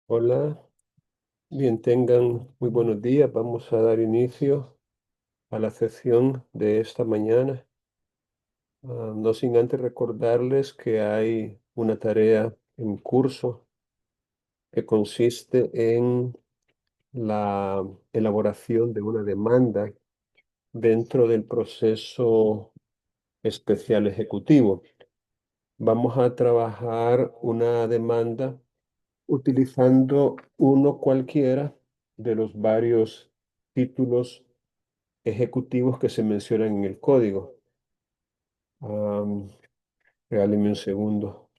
Hola, bien, tengan muy buenos días. Vamos a dar inicio a la sesión de esta mañana. No sin antes recordarles que hay una tarea en curso que consiste en la elaboración de una demanda dentro del proceso especial ejecutivo. Vamos a trabajar una demanda utilizando uno cualquiera de los varios títulos ejecutivos que se mencionan en el código. Am, Regáleme un segundo.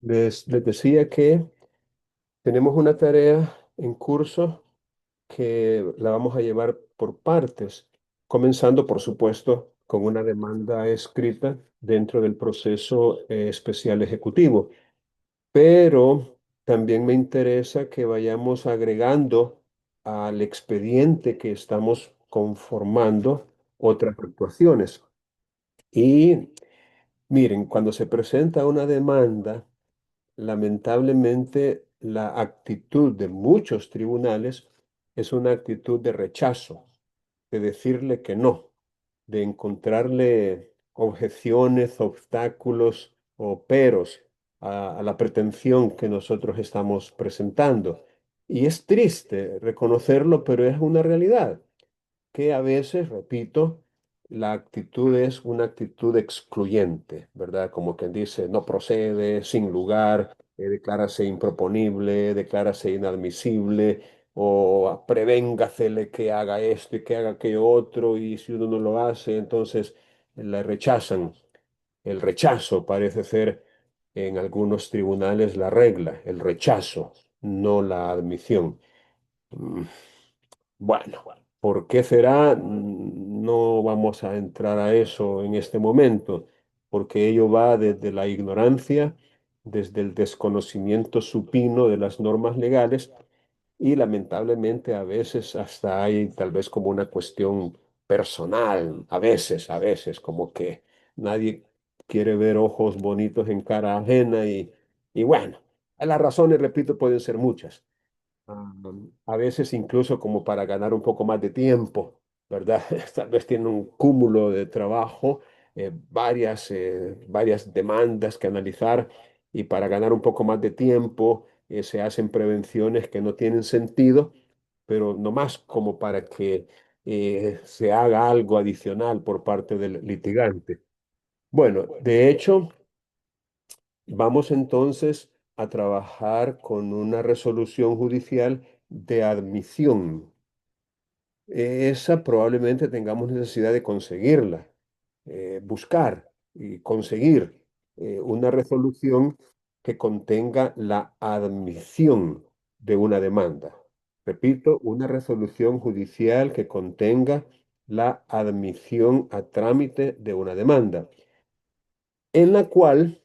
Les decía que tenemos una tarea en curso que la vamos a llevar por partes, comenzando, por supuesto, con una demanda escrita dentro del proceso especial ejecutivo. Pero también me interesa que vayamos agregando al expediente que estamos conformando otras actuaciones. Y miren, cuando se presenta una demanda, lamentablemente la actitud de muchos tribunales es una actitud de rechazo, de decirle que no, de encontrarle objeciones, obstáculos o peros a la pretensión que nosotros estamos presentando. Y es triste reconocerlo, pero es una realidad que a veces, repito, la actitud es una actitud excluyente, ¿verdad? Como quien dice, no procede, sin lugar, declárase improponible, declárase inadmisible, o prevéngasele que haga esto y que haga aquello otro, y si uno no lo hace, entonces la rechazan. El rechazo parece ser en algunos tribunales la regla, el rechazo, no la admisión. Mm, Bueno, ¿por qué será? No vamos a entrar a eso en este momento, porque ello va desde la ignorancia, desde el desconocimiento supino de las normas legales y lamentablemente a veces hasta hay tal vez como una cuestión personal, a veces, como que nadie quiere ver ojos bonitos en cara ajena y bueno, las razones, repito, pueden ser muchas. A veces incluso como para ganar un poco más de tiempo, ¿verdad? Tal vez tiene un cúmulo de trabajo, varias demandas que analizar y para ganar un poco más de tiempo se hacen prevenciones que no tienen sentido, pero no más como para que se haga algo adicional por parte del litigante. Bueno, de hecho, vamos entonces a trabajar con una resolución judicial de admisión. Esa probablemente tengamos necesidad de conseguirla, buscar y conseguir una resolución que contenga la admisión de una demanda. Repito, una resolución judicial que contenga la admisión a trámite de una demanda, en la cual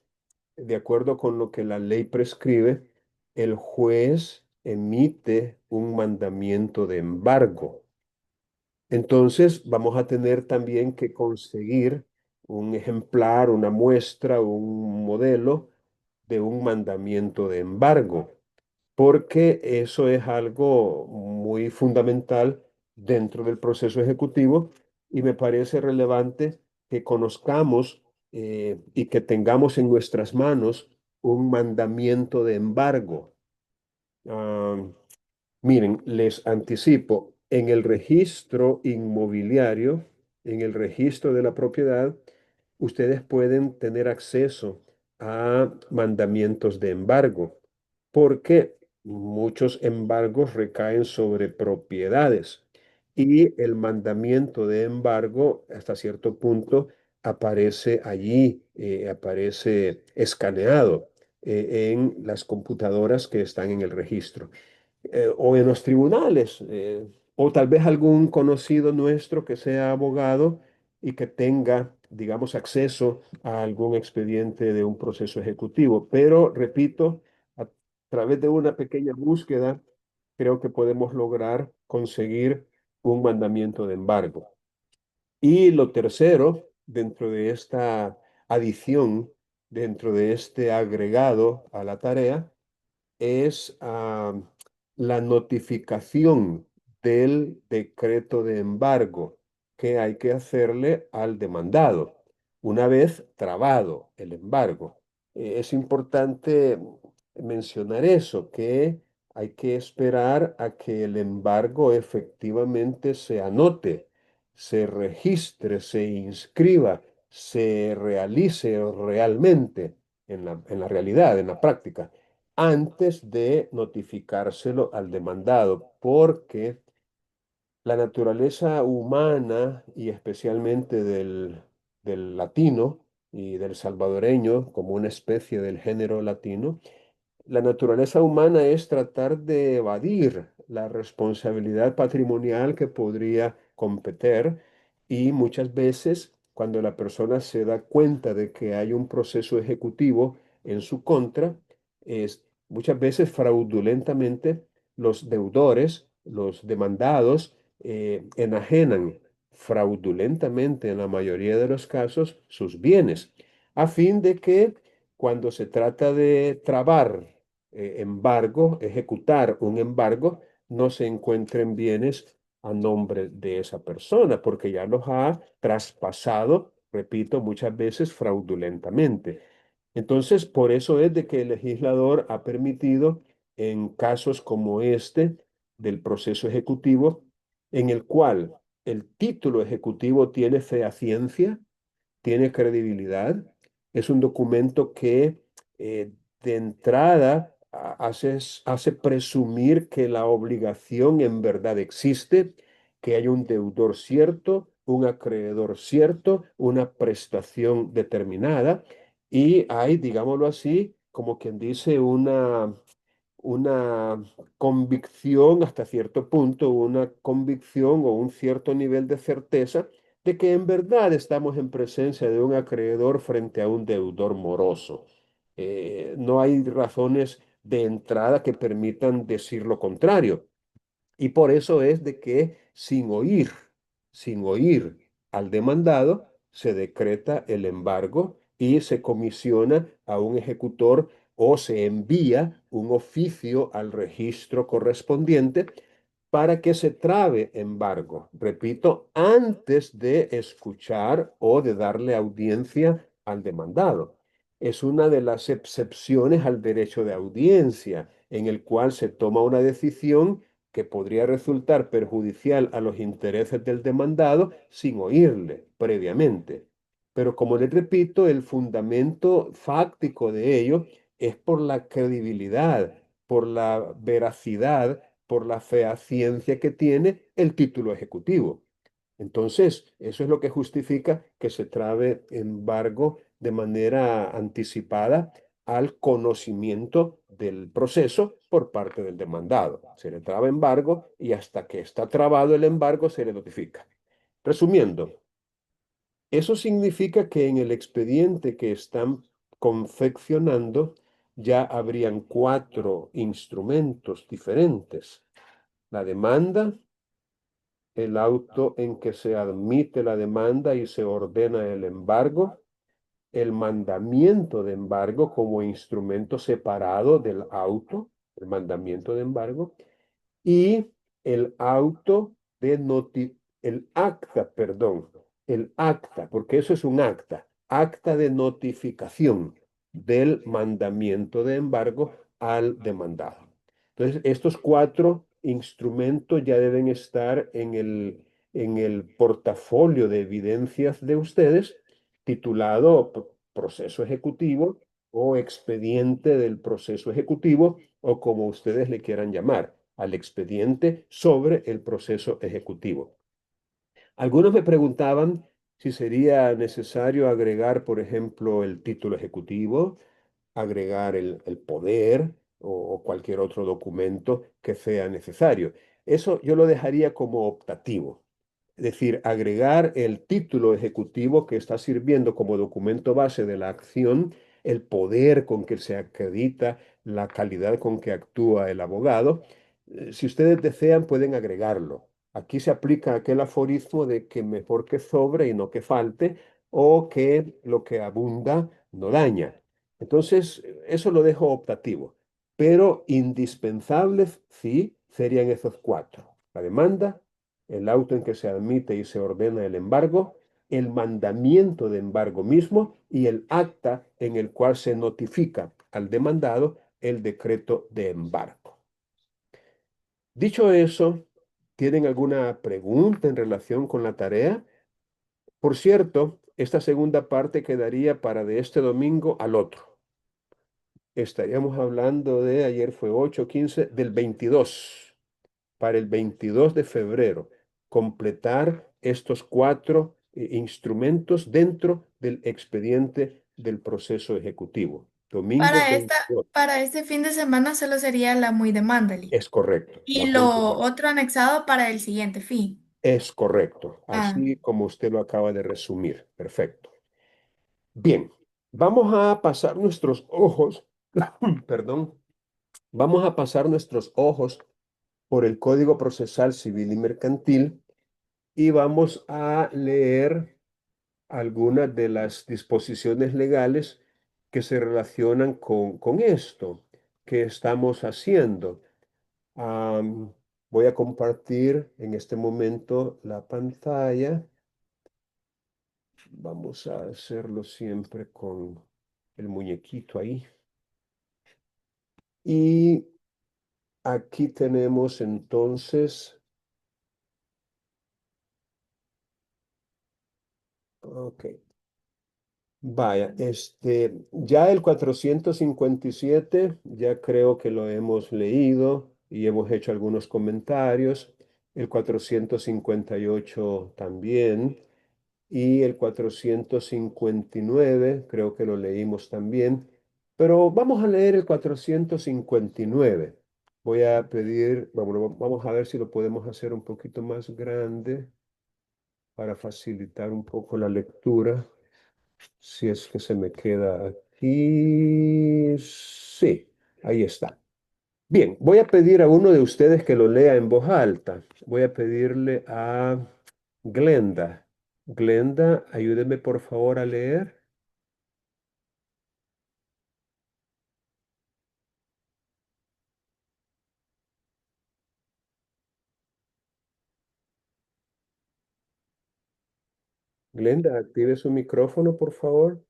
de acuerdo con lo que la ley prescribe, el juez emite un mandamiento de embargo. Entonces, vamos a tener también que conseguir un ejemplar, una muestra, un modelo de un mandamiento de embargo, porque eso es algo muy fundamental dentro del proceso ejecutivo y me parece relevante que conozcamos y que tengamos en nuestras manos un mandamiento de embargo. Ah, Miren, les anticipo, en el registro inmobiliario, en el registro de la propiedad, ustedes pueden tener acceso a mandamientos de embargo, porque muchos embargos recaen sobre propiedades y el mandamiento de embargo hasta cierto punto aparece allí, aparece escaneado en las computadoras que están en el registro o en los tribunales, o tal vez algún conocido nuestro que sea abogado y que tenga digamos, acceso a algún expediente de un proceso ejecutivo. Pero, repito, a través de una pequeña búsqueda, creo que podemos lograr conseguir un mandamiento de embargo. Y lo tercero, dentro de esta adición, dentro de este agregado a la tarea, es la notificación del decreto de embargo que hay que hacerle al demandado una vez trabado el embargo. Es importante mencionar eso, que hay que esperar a que el embargo efectivamente se anote, se registre, se inscriba, se realice realmente en la realidad, en la práctica antes de notificárselo al demandado, porque la naturaleza humana y especialmente del latino y del salvadoreño como una especie del género latino, la naturaleza humana es tratar de evadir la responsabilidad patrimonial que podría competir y muchas veces cuando la persona se da cuenta de que hay un proceso ejecutivo en su contra, es muchas veces fraudulentamente los deudores, los demandados, enajenan fraudulentamente en la mayoría de los casos sus bienes a fin de que cuando se trata de trabar embargo, ejecutar un embargo, no se encuentren bienes a nombre de esa persona, porque ya los ha traspasado, repito, muchas veces fraudulentamente. Entonces, por eso es de que el legislador ha permitido en casos como este del proceso ejecutivo, en el cual el título ejecutivo tiene fehaciencia, tiene credibilidad, es un documento que de entrada hace presumir que la obligación en verdad existe, que hay un deudor cierto, un acreedor cierto, una prestación determinada y hay, digámoslo así, como quien dice, una convicción hasta cierto punto, una convicción o un cierto nivel de certeza de que en verdad estamos en presencia de un acreedor frente a un deudor moroso. No hay razones de entrada que permitan decir lo contrario. Y por eso es de que sin oír al demandado, se decreta el embargo y se comisiona a un ejecutor o se envía un oficio al registro correspondiente para que se trabe embargo, repito, antes de escuchar o de darle audiencia al demandado. Es una de las excepciones al derecho de audiencia, en el cual se toma una decisión que podría resultar perjudicial a los intereses del demandado sin oírle previamente. Pero como les repito, el fundamento fáctico de ello es por la credibilidad, por la veracidad, por la fehaciencia que tiene el título ejecutivo. Entonces, eso es lo que justifica que se trabe embargo de manera anticipada al conocimiento del proceso por parte del demandado. Se le traba embargo y hasta que está trabado el embargo se le notifica. Resumiendo, eso significa que en el expediente que están confeccionando ya habrían cuatro instrumentos diferentes. La demanda, el auto en que se admite la demanda y se ordena el embargo, el mandamiento de embargo como instrumento separado del auto, el mandamiento de embargo, y el auto de el acta, perdón, el acta, porque eso es un acta de notificación del mandamiento de embargo al demandado. Entonces, estos cuatro instrumentos ya deben estar en el portafolio de evidencias de ustedes, titulado proceso ejecutivo o expediente del proceso ejecutivo o como ustedes le quieran llamar al expediente sobre el proceso ejecutivo. Algunos me preguntaban si sería necesario agregar, por ejemplo, el título ejecutivo, agregar el poder o cualquier otro documento que sea necesario. Eso yo lo dejaría como optativo. Es decir, agregar el título ejecutivo que está sirviendo como documento base de la acción, el poder con que se acredita, la calidad con que actúa el abogado. Si ustedes desean, pueden agregarlo. Aquí se aplica aquel aforismo de que mejor que sobre y no que falte, o que lo que abunda no daña. Entonces, eso lo dejo optativo, pero indispensables, sí, serían esos cuatro: la demanda, el auto en que se admite y se ordena el embargo, el mandamiento de embargo mismo y el acta en el cual se notifica al demandado el decreto de embargo. Dicho eso, ¿tienen alguna pregunta en relación con la tarea? Por cierto, esta segunda parte quedaría para de este domingo al otro. Estaríamos hablando de, ayer fue 8, 15, del 22, para el 22 de febrero, completar estos cuatro instrumentos dentro del expediente del proceso ejecutivo. Domingo Para 22. para este fin de semana solo sería la muy demándale. Es correcto, la Y muy lo demanda. otro anexado para el siguiente fin. Es correcto, Ah, así como usted lo acaba de resumir. Perfecto. Bien, vamos a pasar nuestros ojos, perdón, vamos a pasar nuestros ojos por el Código Procesal Civil y Mercantil y vamos a leer algunas de las disposiciones legales que se relacionan con esto que estamos haciendo. Am, Voy a compartir en este momento la pantalla. Vamos a hacerlo siempre con el muñequito ahí. Y aquí tenemos entonces, ok, vaya, ya el 457 ya creo que lo hemos leído y hemos hecho algunos comentarios. El 458 también. Y el 459 creo que lo leímos también. Pero vamos a leer el 459. Voy a pedir, vamos a ver si lo podemos hacer un poquito más grande para facilitar un poco la lectura. Si es que se me queda aquí. Sí, ahí está. Bien, voy a pedir a uno de ustedes que lo lea en voz alta. Voy a pedirle a Glenda. Glenda, ayúdeme por favor a leer. Glenda, active su micrófono, por favor.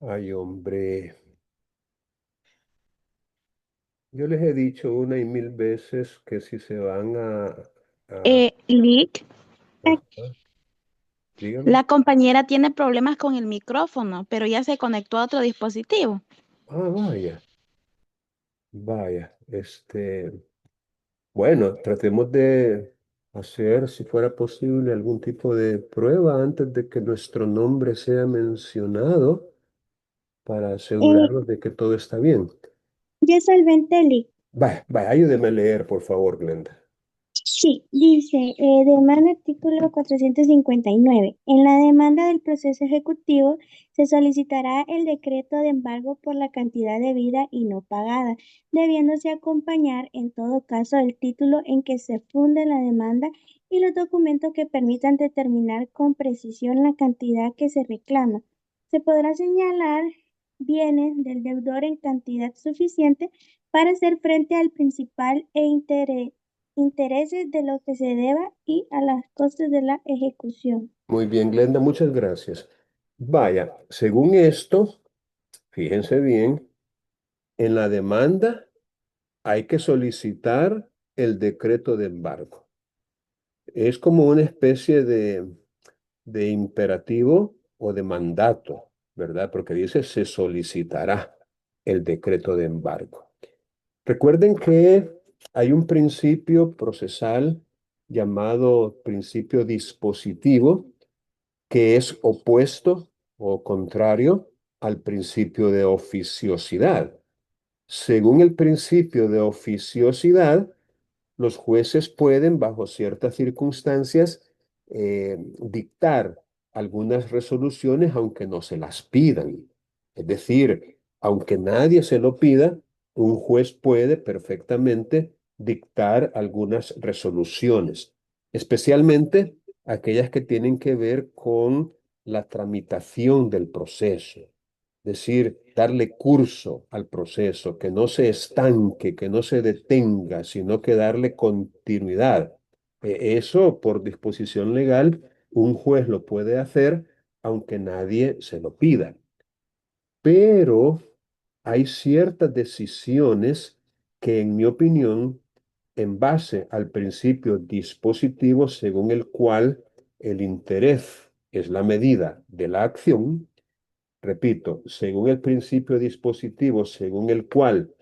Ay, hombre. Yo les he dicho una y mil veces que si se van a- Lick, ajá, dígame. la compañera tiene problemas con el micrófono, pero ya se conectó a otro dispositivo. Ah, vaya, vaya. Bueno, tratemos de hacer, si fuera posible, algún tipo de prueba antes de que nuestro nombre sea mencionado para Eh, asegurarnos de que todo está bien. ya solventé, Lick. Vaya, vaya, ayúdeme a leer, por favor, Glenda. Sí, dice, demanda artículo 459. En la demanda del proceso ejecutivo se solicitará el decreto de embargo por la cantidad debida y no pagada, debiéndose acompañar en todo caso el título en que se funde la demanda y los documentos que permitan determinar con precisión la cantidad que se reclama. Se podrá señalar bienes del deudor en cantidad suficiente para hacer frente al principal e intereses de lo que se deba y a las costes de la ejecución. Muy bien, Glenda, muchas gracias. Vaya, según esto, fíjense bien, en la demanda hay que solicitar el decreto de embargo. Es como una especie de imperativo o de mandato, ¿verdad? Porque dice se solicitará el decreto de embargo. Recuerden que hay un principio procesal llamado principio dispositivo que es opuesto o contrario al principio de oficiosidad. Según el principio de oficiosidad, los jueces pueden, bajo ciertas circunstancias, dictar algunas resoluciones aunque no se las pidan. Es decir, aunque nadie se lo pida, un juez puede perfectamente dictar algunas resoluciones, especialmente aquellas que tienen que ver con la tramitación del proceso. Es decir, darle curso al proceso, que no se estanque, que no se detenga, sino que darle continuidad. Eso, por disposición legal, un juez lo puede hacer aunque nadie se lo pida. Pero hay ciertas decisiones que, en mi opinión, en base al principio dispositivo según el cual el interés es la medida de la acción, repito, según el principio dispositivo según el cual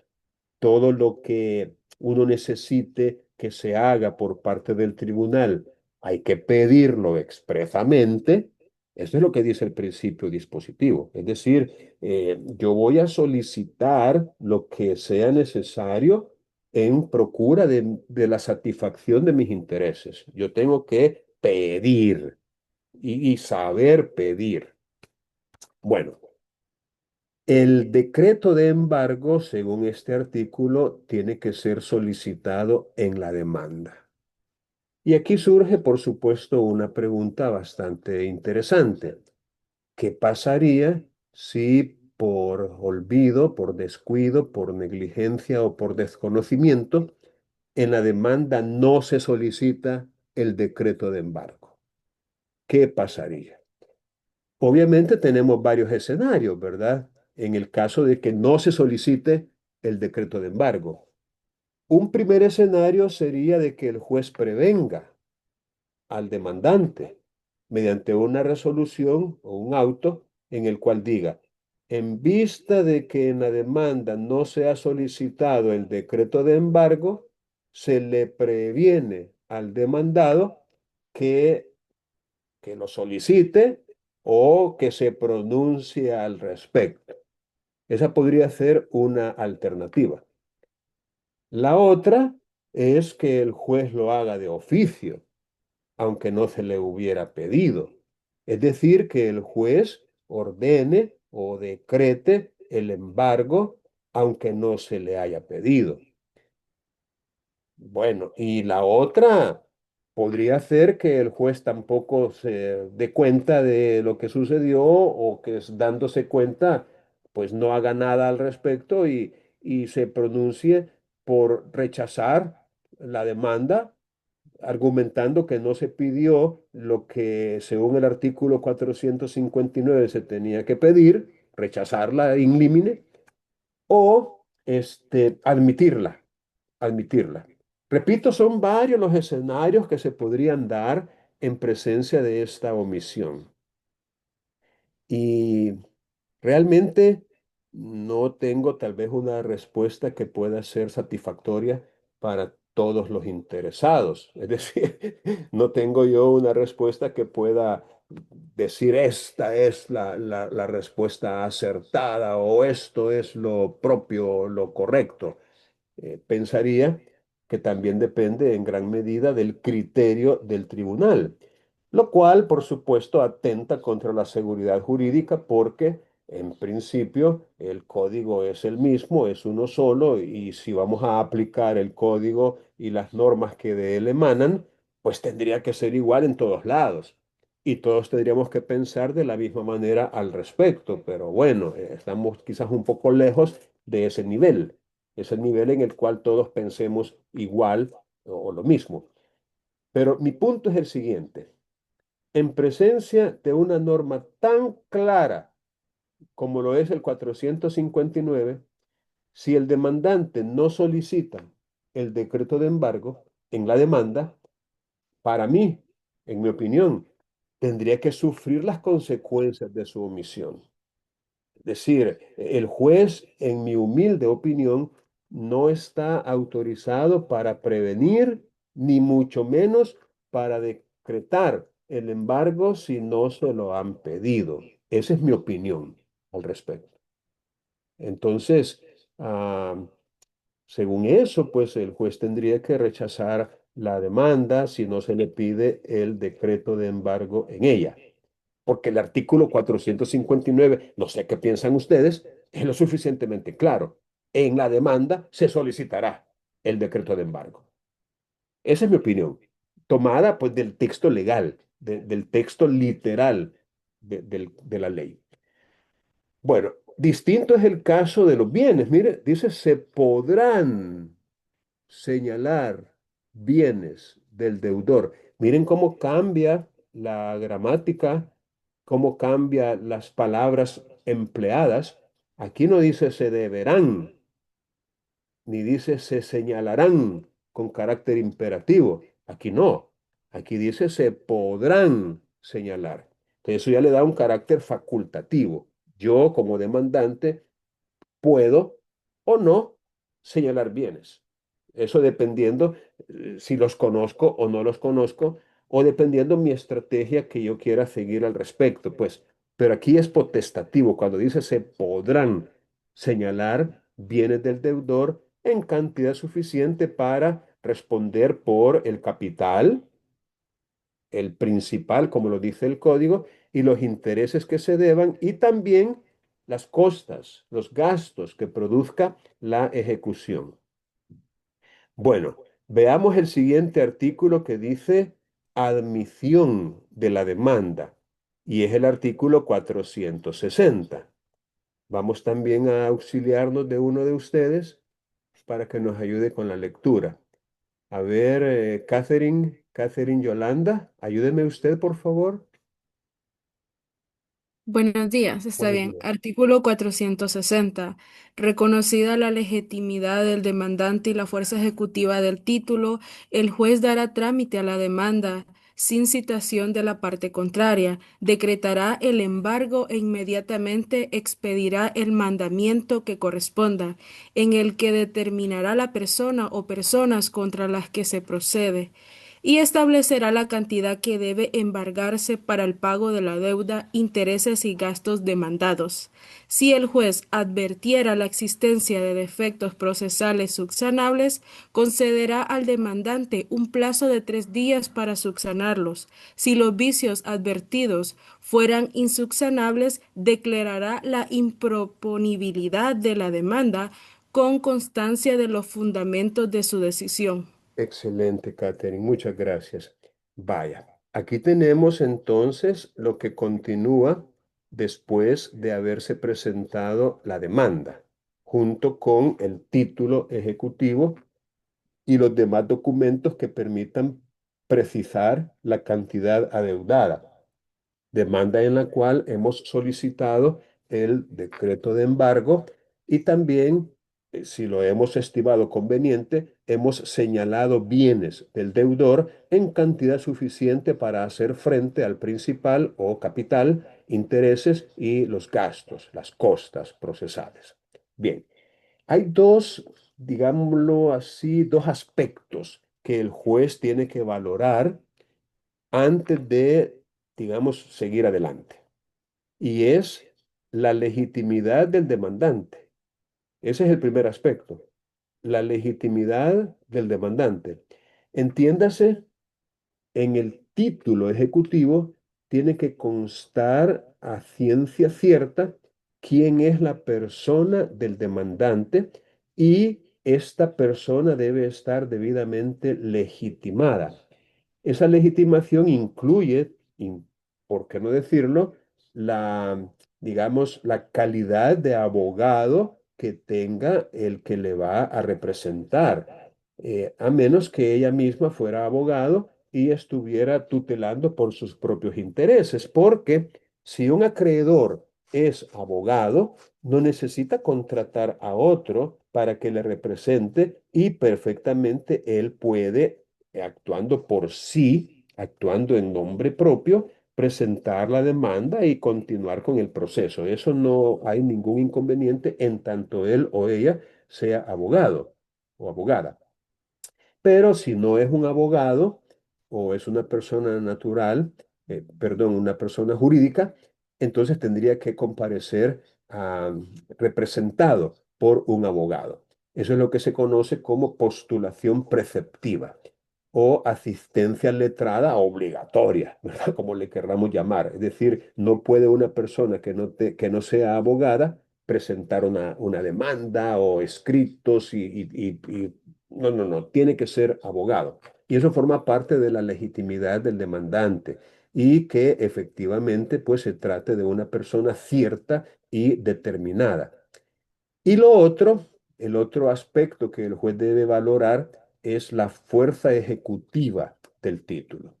todo lo que uno necesite que se haga por parte del tribunal, hay que pedirlo expresamente. Eso es lo que dice el principio dispositivo. Es decir, yo voy a solicitar lo que sea necesario en procura de la satisfacción de mis intereses. Yo tengo que pedir y saber pedir. Bueno, el decreto de embargo, según este artículo, tiene que ser solicitado en la demanda. Y aquí surge, por supuesto, una pregunta bastante interesante. ¿Qué pasaría si por olvido, por descuido, por negligencia o por desconocimiento, en la demanda no se solicita el decreto de embargo? ¿Qué pasaría? Obviamente tenemos varios escenarios, ¿verdad? En el caso de que no se solicite el decreto de embargo. Un primer escenario sería de que el juez prevenga al demandante mediante una resolución o un auto en el cual diga, en vista de que en la demanda no se ha solicitado el decreto de embargo, se le previene al demandado que lo solicite o que se pronuncie al respecto. Esa podría ser una alternativa. La otra es que el juez lo haga de oficio, aunque no se le hubiera pedido. Es decir, que el juez ordene o decrete el embargo, aunque no se le haya pedido. Bueno, y la otra podría ser que el juez tampoco se dé cuenta de lo que sucedió o que dándose cuenta, pues no haga nada al respecto y se pronuncie por rechazar la demanda, argumentando que no se pidió lo que según el artículo 459 se tenía que pedir, rechazarla in limine o admitirla. Repito, son varios los escenarios que se podrían dar en presencia de esta omisión. Y realmente no tengo tal vez una respuesta que pueda ser satisfactoria para todos los interesados. Es decir, no tengo yo una respuesta que pueda decir esta es la respuesta acertada o esto es lo propio, lo correcto. Pensaría que también depende en gran medida del criterio del tribunal, lo cual, por supuesto, atenta contra la seguridad jurídica porque, en principio, el código es el mismo, es uno solo, y si vamos a aplicar el código y las normas que de él emanan, pues tendría que ser igual en todos lados. Y todos tendríamos que pensar de la misma manera al respecto, pero bueno, estamos quizás un poco lejos de ese nivel. Es el nivel en el cual todos pensemos igual o lo mismo. Pero mi punto es el siguiente. En presencia de una norma tan clara como lo es el 459, si el demandante no solicita el decreto de embargo en la demanda, para mí, en mi opinión, tendría que sufrir las consecuencias de su omisión. Es decir, el juez, en mi humilde opinión, no está autorizado para prevenir, ni mucho menos para decretar el embargo si no se lo han pedido. Esa es mi opinión al respecto. Entonces, ah, según eso, pues el juez tendría que rechazar la demanda si no se le pide el decreto de embargo en ella. Porque el artículo 459, no sé qué piensan ustedes, es lo suficientemente claro. En la demanda se solicitará el decreto de embargo. Esa es mi opinión, tomada pues del texto legal, del texto literal de la ley. Bueno, distinto es el caso de los bienes. Mire, dice, se podrán señalar bienes del deudor. Miren cómo cambia la gramática, cómo cambia las palabras empleadas. Aquí no dice se deberán, ni dice se señalarán con carácter imperativo. Aquí no. Aquí dice se podrán señalar. Entonces eso ya le da un carácter facultativo. Yo como demandante puedo o no señalar bienes. Eso dependiendo si los conozco o no los conozco, o dependiendo mi estrategia que yo quiera seguir al respecto, pues. Pero aquí es potestativo, cuando dice se podrán señalar bienes del deudor en cantidad suficiente para responder por el capital, el principal, como lo dice el código, y los intereses que se deban, y también las costas, los gastos que produzca la ejecución. Bueno, veamos el siguiente artículo que dice admisión de la demanda, y es el artículo 460. Vamos también a auxiliarnos de uno de ustedes para que nos ayude con la lectura. A ver, Catherine Yolanda, ayúdeme usted, por favor. Buenos días, está Buenos bien. días. Artículo 460. Reconocida la legitimidad del demandante y la fuerza ejecutiva del título, el juez dará trámite a la demanda sin citación de la parte contraria, decretará el embargo e inmediatamente expedirá el mandamiento que corresponda, en el que determinará la persona o personas contra las que se procede y establecerá la cantidad que debe embargarse para el pago de la deuda, intereses y gastos demandados. Si el juez advirtiera la existencia de defectos procesales subsanables, concederá al demandante un plazo de 3 días para subsanarlos. Si los vicios advertidos fueran insubsanables, declarará la improponibilidad de la demanda con constancia de los fundamentos de su decisión. Excelente, Catherine, muchas gracias. Vaya, aquí tenemos entonces lo que continúa después de haberse presentado la demanda, junto con el título ejecutivo y los demás documentos que permitan precisar la cantidad adeudada, demanda en la cual hemos solicitado el decreto de embargo y también, si lo hemos estimado conveniente, hemos señalado bienes del deudor en cantidad suficiente para hacer frente al principal o capital, intereses y los gastos, las costas procesales. Bien, hay dos, digámoslo así, dos aspectos que el juez tiene que valorar antes de, digamos, seguir adelante. Y es la legitimidad del demandante. Ese es el primer aspecto, la legitimidad del demandante. Entiéndase, en el título ejecutivo tiene que constar a ciencia cierta quién es la persona del demandante y esta persona debe estar debidamente legitimada. Esa legitimación incluye, por qué no decirlo, la, digamos, la calidad de abogado que tenga el que le va a representar, a menos que ella misma fuera abogado y estuviera tutelando por sus propios intereses, porque si un acreedor es abogado, no necesita contratar a otro para que le represente y perfectamente él puede actuando por sí, actuando en nombre propio, presentar la demanda y continuar con el proceso. Eso no hay ningún inconveniente en tanto él o ella sea abogado o abogada. Pero si no es un abogado o es una persona natural, perdón, una persona jurídica, entonces tendría que comparecer representado por un abogado. Eso es lo que se conoce como postulación preceptiva o asistencia letrada obligatoria, ¿verdad? Como le querramos llamar. Es decir, no puede una persona que no sea abogada presentar una demanda o escritos no, no, no, tiene que ser abogado. Y eso forma parte de la legitimidad del demandante y que efectivamente pues se trate de una persona cierta y determinada. Y lo otro, el otro aspecto que el juez debe valorar es la fuerza ejecutiva del título.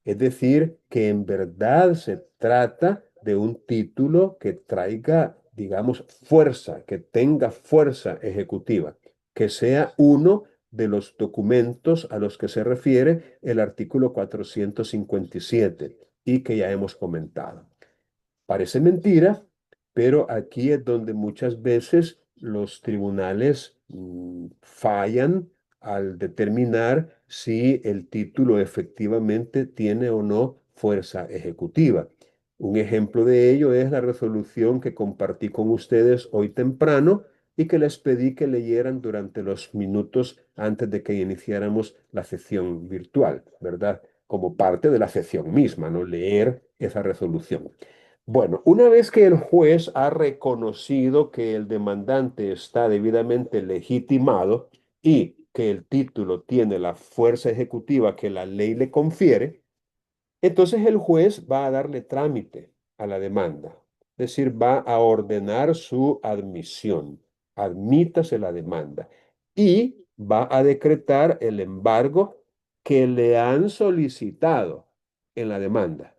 Es decir, que en verdad se trata de un título que traiga, digamos, fuerza, que tenga fuerza ejecutiva, que sea uno de los documentos a los que se refiere el artículo 457 y que ya hemos comentado. Parece mentira, pero aquí es donde muchas veces los tribunales fallan al determinar si el título efectivamente tiene o no fuerza ejecutiva. Un ejemplo de ello es la resolución que compartí con ustedes hoy temprano y que les pedí que leyeran durante los minutos antes de que iniciáramos la sesión virtual, ¿verdad? Como parte de la sesión misma, ¿no? Leer esa resolución. Bueno, una vez que el juez ha reconocido que el demandante está debidamente legitimado y que el título tiene la fuerza ejecutiva que la ley le confiere, entonces el juez va a darle trámite a la demanda, es decir, va a ordenar su admisión, admítase la demanda y va a decretar el embargo que le han solicitado en la demanda.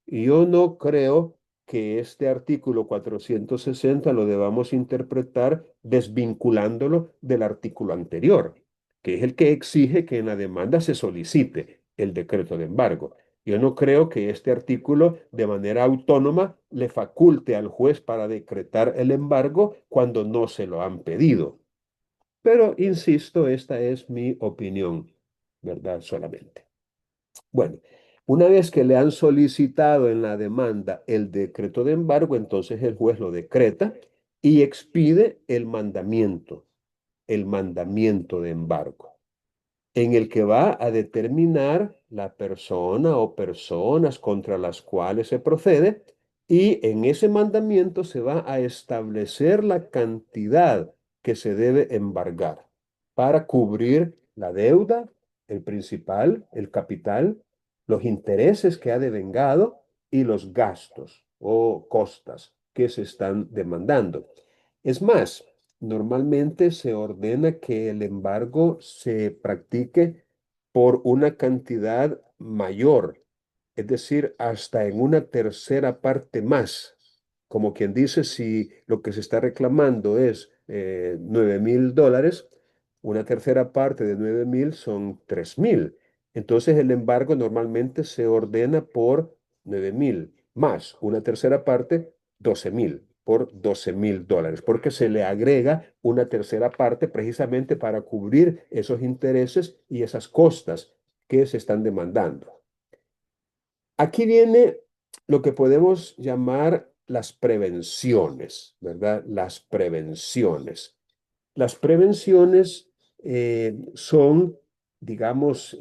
Y yo no creo que este artículo 460 lo debamos interpretar desvinculándolo del artículo anterior, que es el que exige que en la demanda se solicite el decreto de embargo. Yo no creo que este artículo de manera autónoma le faculte al juez para decretar el embargo cuando no se lo han pedido. Pero, insisto, esta es mi opinión, ¿verdad? Solamente. Bueno, una vez que le han solicitado en la demanda el decreto de embargo, entonces el juez lo decreta y expide el mandamiento de embargo, en el que va a determinar la persona o personas contra las cuales se procede y en ese mandamiento se va a establecer la cantidad que se debe embargar para cubrir la deuda, el principal, el capital, los intereses que ha devengado y los gastos o costas que se están demandando. Es más, normalmente se ordena que el embargo se practique por una cantidad mayor, es decir, hasta en una tercera parte más. Como quien dice, si lo que se está reclamando es $9,000, una tercera parte de 9,000 son 3,000. Entonces el embargo normalmente se ordena por 9,000 más una tercera parte 12,000 por $12,000, porque se le agrega una tercera parte precisamente para cubrir esos intereses y esas costas que se están demandando. Aquí viene lo que podemos llamar las prevenciones, ¿verdad? Las prevenciones. Las prevenciones son, digamos,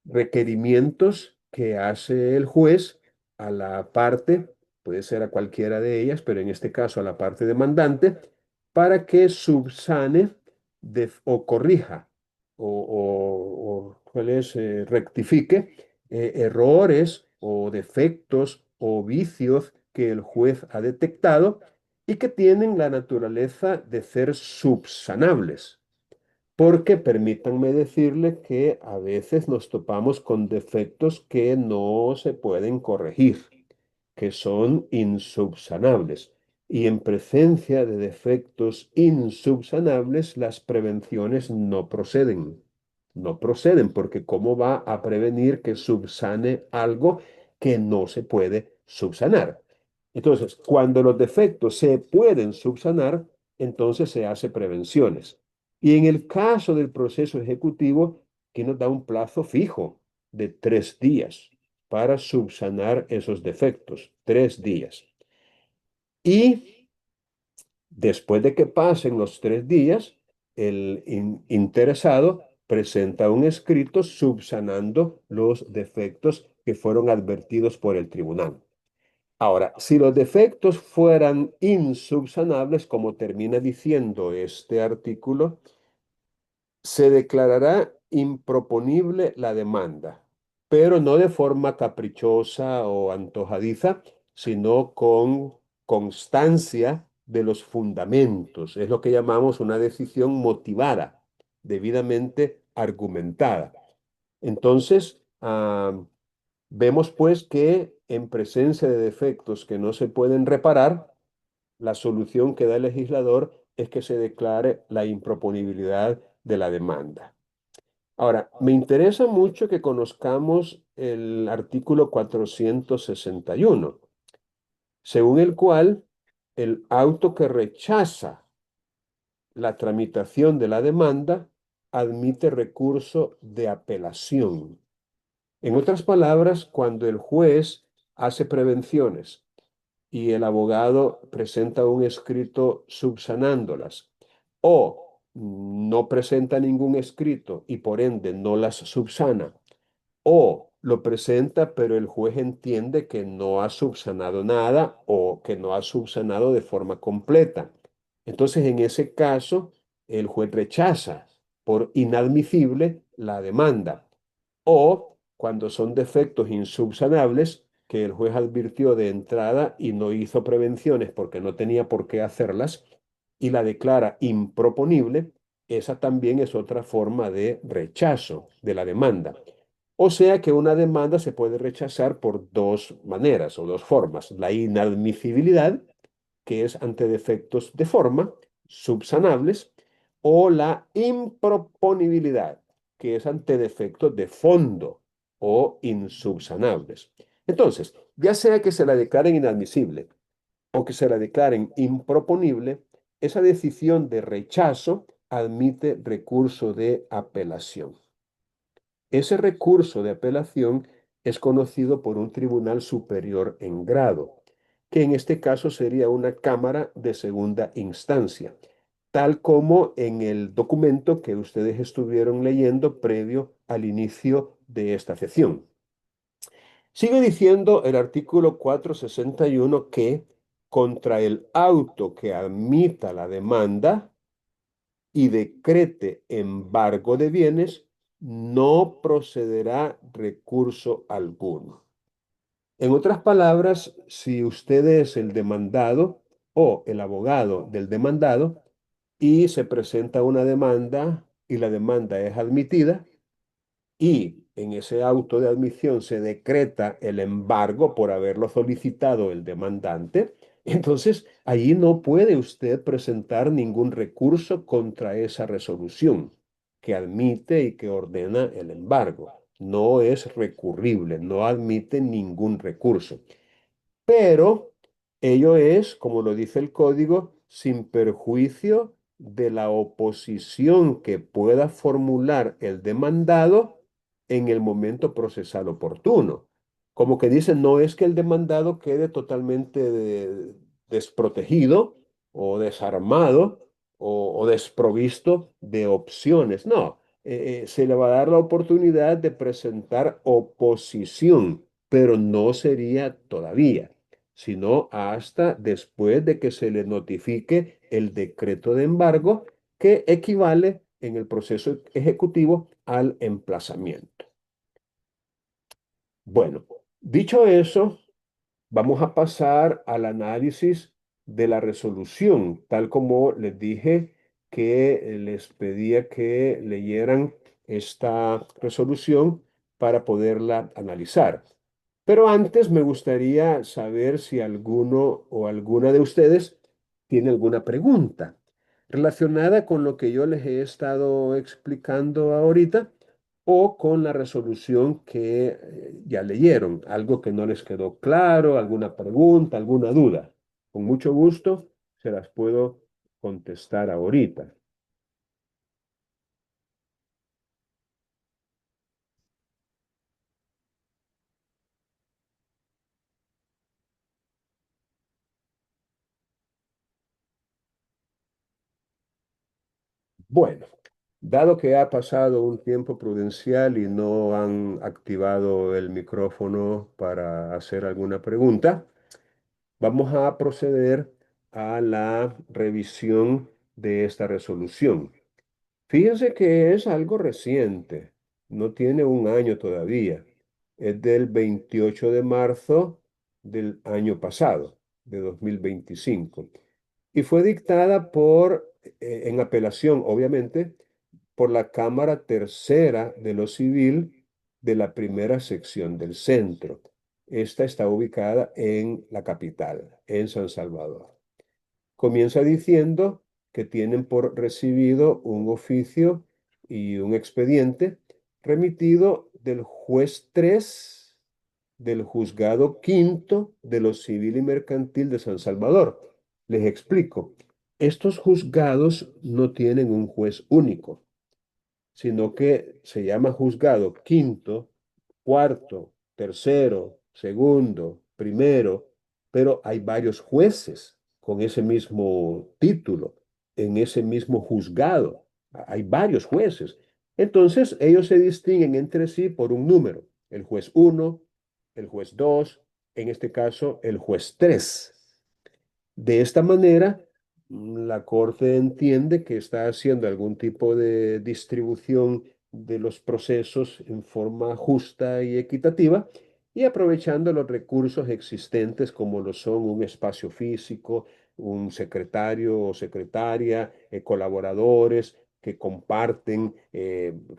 requerimientos que hace el juez a la parte, puede ser a cualquiera de ellas, pero en este caso a la parte demandante, para que subsane o corrija ¿cuál es? Rectifique errores o defectos o vicios que el juez ha detectado y que tienen la naturaleza de ser subsanables. Porque permítanme decirle que a veces nos topamos con defectos que no se pueden corregir, que son insubsanables. Y en presencia de defectos insubsanables, las prevenciones no proceden. No proceden porque ¿cómo va a prevenir que subsane algo que no se puede subsanar? Entonces, cuando los defectos se pueden subsanar, entonces se hace prevenciones. Y en el caso del proceso ejecutivo, que nos da un plazo fijo de 3 días para subsanar esos defectos, 3 días. Y después de que pasen los 3 días, el interesado presenta un escrito subsanando los defectos que fueron advertidos por el tribunal. Ahora, si los defectos fueran insubsanables, como termina diciendo este artículo, se declarará improponible la demanda, pero no de forma caprichosa o antojadiza, sino con constancia de los fundamentos. Es lo que llamamos una decisión motivada, debidamente argumentada. Entonces, vemos pues que en presencia de defectos que no se pueden reparar, la solución que da el legislador es que se declare la improponibilidad de la demanda. Ahora, me interesa mucho que conozcamos el artículo 461, según el cual el auto que rechaza la tramitación de la demanda admite recurso de apelación. En otras palabras, cuando el juez hace prevenciones y el abogado presenta un escrito subsanándolas, o no presenta ningún escrito y por ende no las subsana, o lo presenta pero el juez entiende que no ha subsanado nada o que no ha subsanado de forma completa. Entonces, en ese caso, el juez rechaza por inadmisible la demanda. O cuando son defectos insubsanables que el juez advirtió de entrada y no hizo prevenciones porque no tenía por qué hacerlas y la declara improponible, esa también es otra forma de rechazo de la demanda. O sea que una demanda se puede rechazar por dos maneras o dos formas. La inadmisibilidad, que es ante defectos de forma, subsanables, o la improponibilidad, que es ante defectos de fondo o insubsanables. Entonces, ya sea que se la declaren inadmisible o que se la declaren improponible, esa decisión de rechazo admite recurso de apelación. Ese recurso de apelación es conocido por un tribunal superior en grado, que en este caso sería una cámara de segunda instancia, tal como en el documento que ustedes estuvieron leyendo previo al inicio de esta sesión. Sigue diciendo el artículo 461 que contra el auto que admita la demanda y decrete embargo de bienes, no procederá recurso alguno. En otras palabras, si usted es el demandado o el abogado del demandado y se presenta una demanda y la demanda es admitida, y en ese auto de admisión se decreta el embargo por haberlo solicitado el demandante, entonces allí no puede usted presentar ningún recurso contra esa resolución que admite y que ordena el embargo. No es recurrible, no admite ningún recurso. Pero ello es, como lo dice el código, sin perjuicio de la oposición que pueda formular el demandado en el momento procesal oportuno. Como que dice, no es que el demandado quede totalmente desprotegido o desarmado o desprovisto de opciones. No, se le va a dar la oportunidad de presentar oposición, pero no sería todavía, sino hasta después de que se le notifique el decreto de embargo, que equivale en el proceso ejecutivo al emplazamiento. Bueno, dicho eso, vamos a pasar al análisis de la resolución, tal como les dije que les pedía que leyeran esta resolución para poderla analizar. Pero antes me gustaría saber si alguno o alguna de ustedes tiene alguna pregunta relacionada con lo que yo les he estado explicando ahorita o con la resolución que ya leyeron, algo que no les quedó claro, alguna pregunta, alguna duda. Con mucho gusto se las puedo contestar ahorita. Bueno, dado que ha pasado un tiempo prudencial y no han activado el micrófono para hacer alguna pregunta, vamos a proceder a la revisión de esta resolución. Fíjense que es algo reciente, no tiene un año todavía. Es del 28 de marzo del año pasado, de 2025. Y fue dictada en apelación, obviamente, por la Cámara Tercera de lo Civil de la primera sección del centro. Esta está ubicada en la capital, en San Salvador. Comienza diciendo que tienen por recibido un oficio y un expediente remitido del juez 3 del juzgado quinto de lo civil y mercantil de San Salvador. Les explico. Estos juzgados no tienen un juez único, sino que se llama juzgado quinto, cuarto, tercero, segundo, primero, pero hay varios jueces con ese mismo título, en ese mismo juzgado. Hay varios jueces. Entonces, ellos se distinguen entre sí por un número, el juez uno, el juez 2, en este caso, el juez 3. De esta manera, la Corte entiende que está haciendo algún tipo de distribución de los procesos en forma justa y equitativa y aprovechando los recursos existentes como lo son un espacio físico, un secretario o secretaria, colaboradores que comparten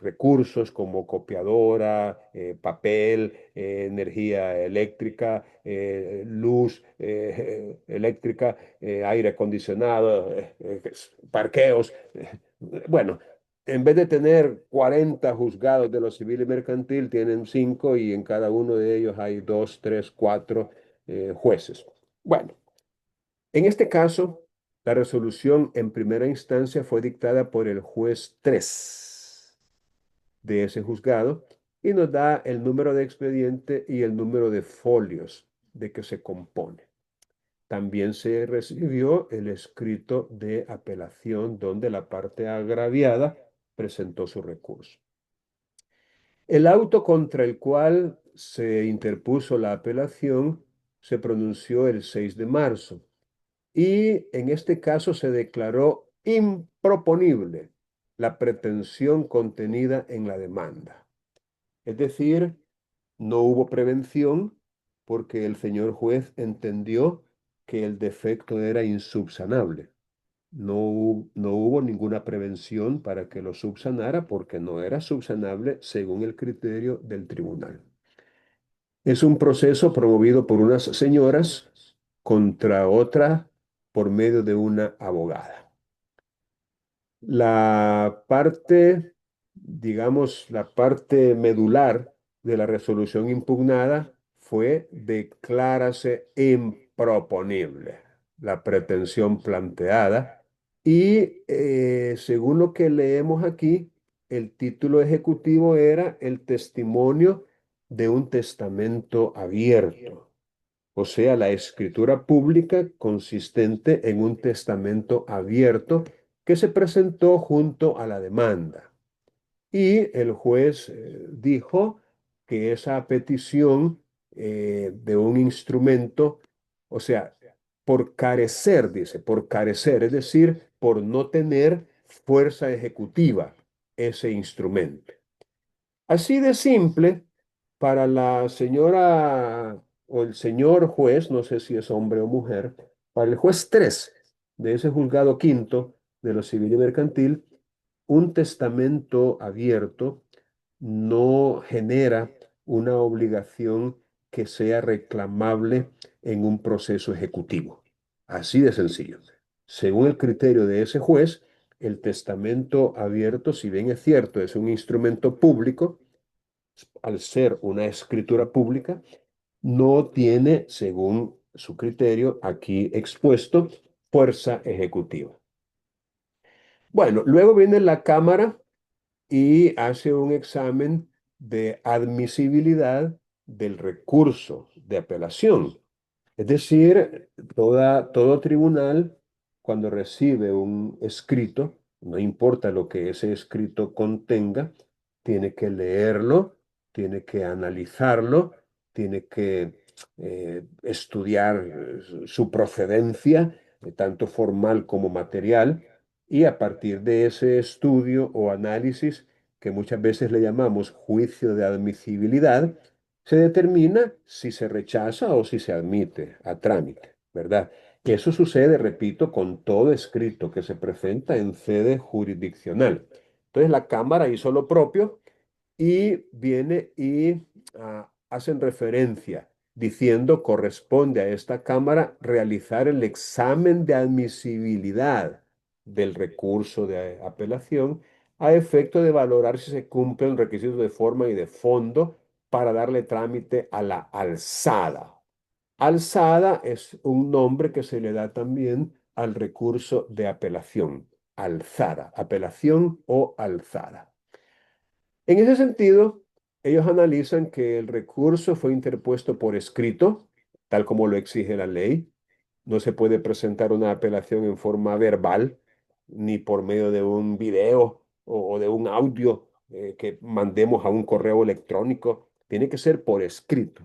recursos como copiadora, papel, energía eléctrica, luz eléctrica, aire acondicionado, parqueos. Bueno, en vez de tener 40 juzgados de lo civil y mercantil, tienen 5 y en cada uno de ellos hay 2, 3, 4 jueces. Bueno, en este caso, la resolución en primera instancia fue dictada por el juez 3 de ese juzgado y nos da el número de expediente y el número de folios de que se compone. También se recibió el escrito de apelación donde la parte agraviada presentó su recurso. El auto contra el cual se interpuso la apelación se pronunció el 6 de marzo y en este caso se declaró improponible la pretensión contenida en la demanda. Es decir, no hubo prevención porque el señor juez entendió que el defecto era insubsanable. No hubo ninguna prevención para que lo subsanara porque no era subsanable según el criterio del tribunal. Es un proceso promovido por unas señoras contra otra por medio de una abogada. La parte, digamos, la parte medular de la resolución impugnada fue declárase improponible la pretensión planteada y según lo que leemos aquí, el título ejecutivo era el testimonio de un testamento abierto, o sea, la escritura pública consistente en un testamento abierto que se presentó junto a la demanda. Y el juez dijo que esa petición de un instrumento, o sea, por carecer, dice, por carecer, es decir, por no tener fuerza ejecutiva ese instrumento. Así de simple, para la señora o el señor juez, no sé si es hombre o mujer, para el juez 3 de ese juzgado quinto de lo civil y mercantil, un testamento abierto no genera una obligación que sea reclamable en un proceso ejecutivo. Así de sencillo. Según el criterio de ese juez, el testamento abierto, si bien es cierto, es un instrumento público, al ser una escritura pública, no tiene, según su criterio aquí expuesto, fuerza ejecutiva. Bueno, luego viene la Cámara y hace un examen de admisibilidad del recurso de apelación. Es decir, todo tribunal, cuando recibe un escrito, No importa lo que ese escrito contenga, tiene que leerlo, tiene que analizarlo, tiene que estudiar su procedencia, tanto formal como material, y a partir de ese estudio o análisis, que muchas veces le llamamos juicio de admisibilidad, se determina si se rechaza o si se admite a trámite, ¿verdad? Eso sucede, repito, con todo escrito que se presenta en sede jurisdiccional. Entonces la Cámara hizo lo propio y viene y hacen referencia diciendo corresponde a esta Cámara realizar el examen de admisibilidad del recurso de apelación a efecto de valorar si se cumplen requisitos de forma y de fondo para darle trámite a la alzada. Alzada es un nombre que se le da también al recurso de apelación. Alzada, apelación o alzada. En ese sentido, ellos analizan que el recurso fue interpuesto por escrito, tal como lo exige la ley. No se puede presentar una apelación en forma verbal, ni por medio de un video o de un audio que mandemos a un correo electrónico. Tiene que ser por escrito.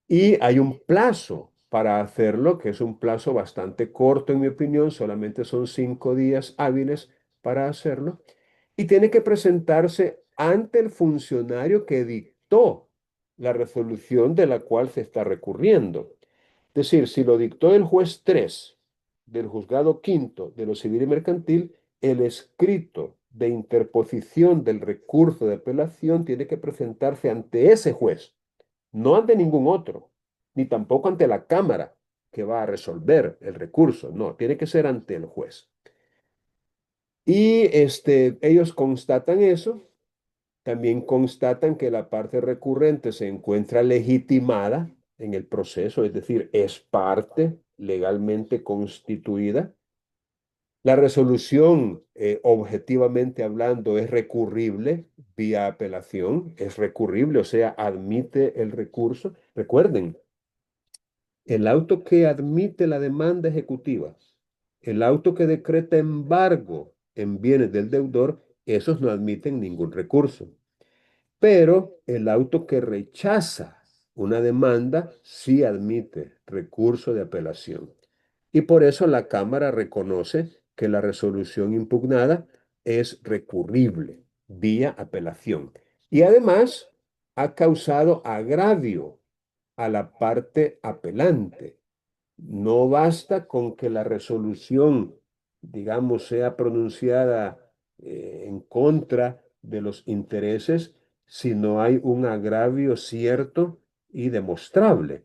Y hay un plazo para hacerlo, que es un plazo bastante corto, en mi opinión, solamente son 5 días hábiles para hacerlo. Y tiene que presentarse ante el funcionario que dictó la resolución de la cual se está recurriendo. Es decir, si lo dictó el juez 3 del juzgado quinto de lo civil y mercantil, el escrito de interposición del recurso de apelación tiene que presentarse ante ese juez, no ante ningún otro, ni tampoco ante la Cámara que va a resolver el recurso, no, tiene que ser ante el juez. Y ellos constatan eso, también constatan que la parte recurrente se encuentra legitimada en el proceso, es decir, es parte legalmente constituida. La resolución, objetivamente hablando, es recurrible vía apelación, es recurrible, o sea, admite el recurso. Recuerden, el auto que admite la demanda ejecutiva, el auto que decreta embargo en bienes del deudor, esos no admiten ningún recurso. Pero el auto que rechaza una demanda sí admite recurso de apelación. Y por eso la Cámara reconoce que la resolución impugnada es recurrible vía apelación. Y además ha causado agravio a la parte apelante. No basta con que la resolución, digamos, sea pronunciada en contra de los intereses, si no hay un agravio cierto y demostrable.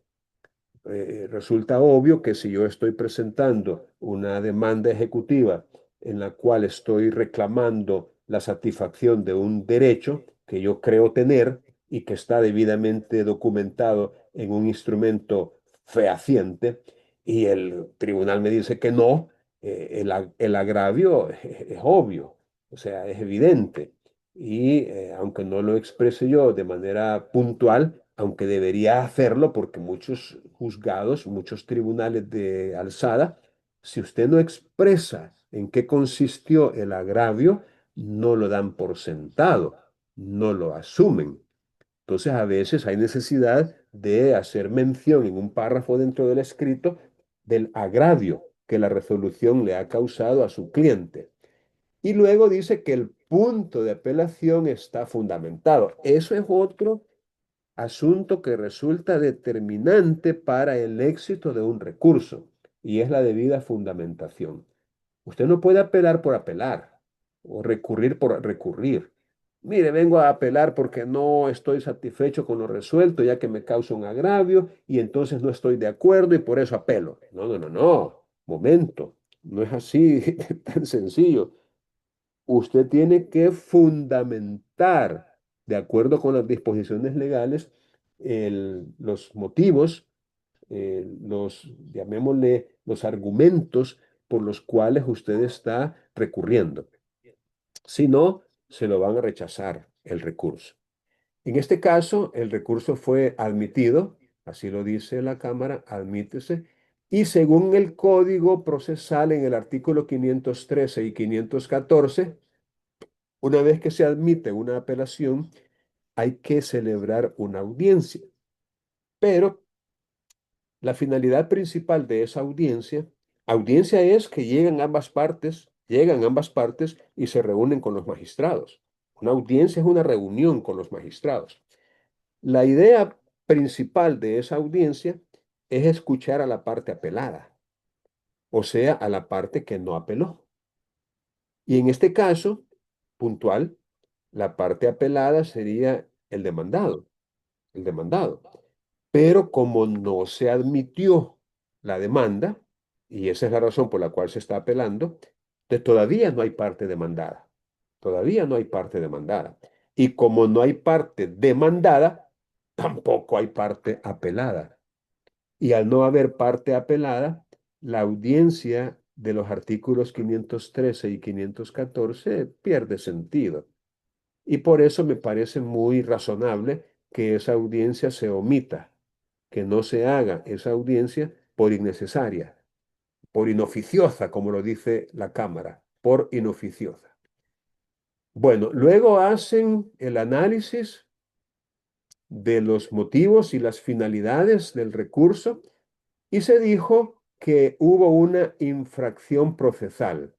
Resulta obvio que si yo estoy presentando una demanda ejecutiva en la cual estoy reclamando la satisfacción de un derecho que yo creo tener y que está debidamente documentado en un instrumento fehaciente, y el tribunal me dice que no, el agravio es obvio, o sea, es evidente. Y aunque no lo exprese yo de manera puntual, aunque debería hacerlo porque muchos juzgados, muchos tribunales de alzada, si usted no expresa en qué consistió el agravio, no lo dan por sentado, no lo asumen. Entonces, a veces hay necesidad de hacer mención en un párrafo dentro del escrito del agravio que la resolución le ha causado a su cliente. Y luego dice que el punto de apelación está fundamentado. Eso es otro asunto que resulta determinante para el éxito de un recurso, y es la debida fundamentación. Usted no puede apelar por apelar o recurrir por recurrir. Mire, vengo a apelar porque no estoy satisfecho con lo resuelto, ya que me causa un agravio y entonces no estoy de acuerdo y por eso apelo. No, no, no, no. Momento. No es así tan sencillo. Usted tiene que fundamentar, de acuerdo con las disposiciones legales, los motivos, llamémosle, los argumentos por los cuales usted está recurriendo. Si no, se lo van a rechazar el recurso. En este caso, el recurso fue admitido, así lo dice la Cámara, admítese, Y según el Código Procesal en el artículo 513 y 514, una vez que se admite una apelación, hay que celebrar una audiencia. Pero la finalidad principal de esa audiencia es que llegan ambas partes y se reúnen con los magistrados. Una audiencia es una reunión con los magistrados. La idea principal de esa audiencia es escuchar a la parte apelada, o sea, a la parte que no apeló. Y en este caso, puntual, la parte apelada sería el demandado. Pero como no se admitió la demanda, y esa es la razón por la cual se está apelando, todavía no hay parte demandada. Todavía no hay parte demandada. Y como no hay parte demandada, tampoco hay parte apelada. Y al no haber parte apelada, la audiencia de los artículos 513 y 514 pierde sentido. Y por eso me parece muy razonable que esa audiencia se omita, que no se haga esa audiencia por innecesaria, por inoficiosa, como lo dice la Cámara, por inoficiosa. Bueno, luego hacen el análisis de los motivos y las finalidades del recurso y se dijo que hubo una infracción procesal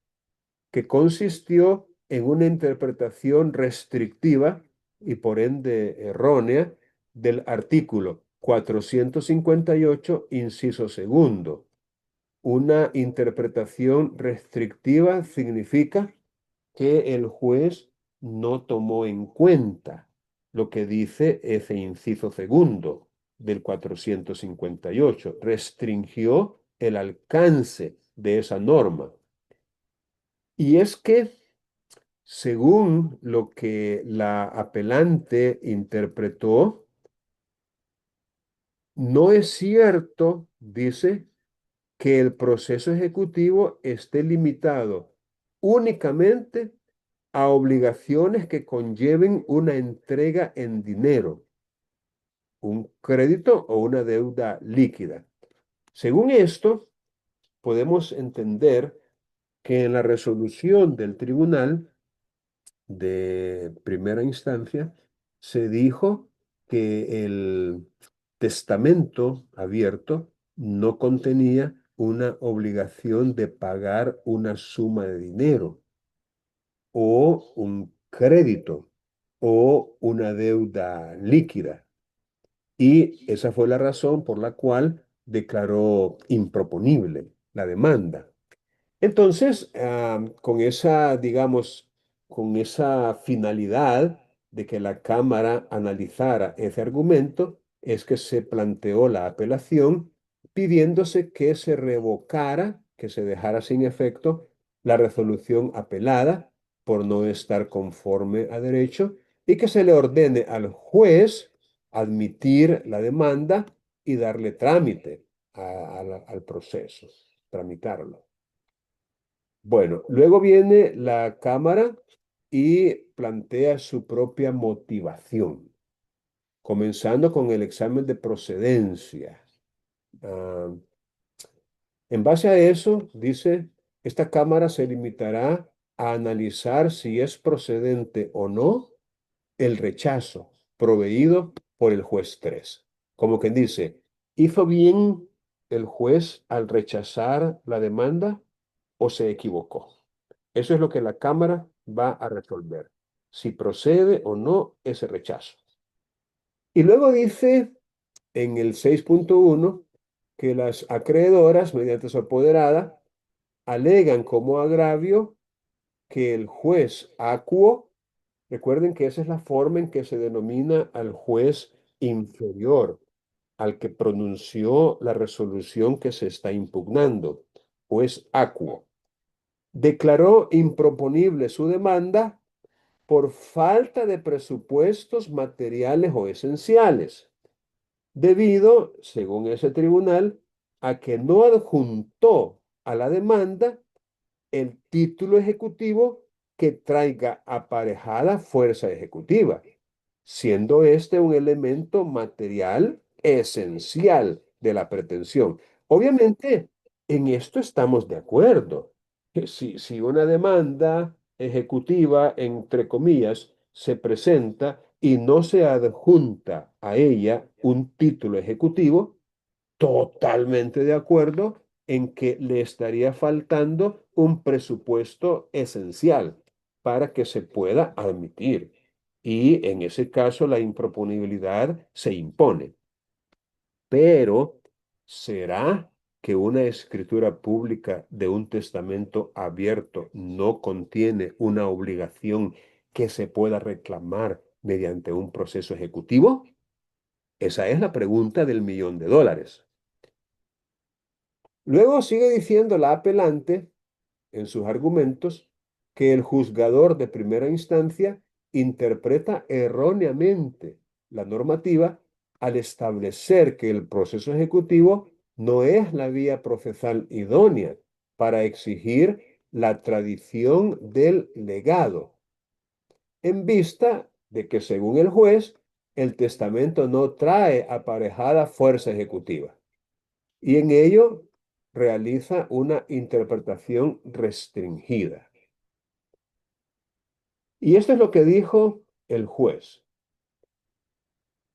que consistió en una interpretación restrictiva y por ende errónea del artículo 458, inciso segundo. Una interpretación restrictiva significa que el juez no tomó en cuenta lo que dice ese inciso segundo del 458, restringió el alcance de esa norma. Y es que, según lo que la apelante interpretó, no es cierto, dice, que el proceso ejecutivo esté limitado únicamente a obligaciones que conlleven una entrega en dinero, un crédito o una deuda líquida. Según esto, podemos entender que en la resolución del tribunal de primera instancia se dijo que el testamento abierto no contenía una obligación de pagar una suma de dinero o un crédito o una deuda líquida. Y esa fue la razón por la cual declaró improponible la demanda. Entonces, con esa, digamos, con esa finalidad de que la Cámara analizara ese argumento, es que se planteó la apelación pidiéndose que se revocara, que se dejara sin efecto la resolución apelada por no estar conforme a derecho y que se le ordene al juez admitir la demanda y darle trámite al proceso, tramitarlo. Bueno, luego viene la Cámara y plantea su propia motivación, comenzando con el examen de procedencia. Ah, en base a eso, dice, esta Cámara se limitará a analizar si es procedente o no el rechazo proveído por el juez 3. Como quien dice, ¿hizo bien el juez al rechazar la demanda o se equivocó? Eso es lo que la Cámara va a resolver, si procede o no ese rechazo. Y luego dice en el 6.1 que las acreedoras, mediante su apoderada, alegan como agravio que el juez acuo, recuerden que esa es la forma en que se denomina al juez inferior, al que pronunció la resolución que se está impugnando, juez acuo, declaró improponible su demanda por falta de presupuestos materiales o esenciales, debido, según ese tribunal, a que no adjuntó a la demanda el título ejecutivo que traiga aparejada fuerza ejecutiva, siendo este un elemento material esencial de la pretensión. Obviamente, en esto estamos de acuerdo. Que si una demanda ejecutiva, entre comillas, se presenta y no se adjunta a ella un título ejecutivo, totalmente de acuerdo en que le estaría faltando un presupuesto esencial para que se pueda admitir. Y en ese caso la improponibilidad se impone. Pero, ¿será que una escritura pública de un testamento abierto no contiene una obligación que se pueda reclamar mediante un proceso ejecutivo? Esa es la pregunta del $1.000.000. Luego sigue diciendo la apelante en sus argumentos que el juzgador de primera instancia interpreta erróneamente la normativa al establecer que el proceso ejecutivo no es la vía procesal idónea para exigir la tradición del legado, en vista de que, según el juez, el testamento no trae aparejada fuerza ejecutiva y en ello realiza una interpretación restringida. Y esto es lo que dijo el juez.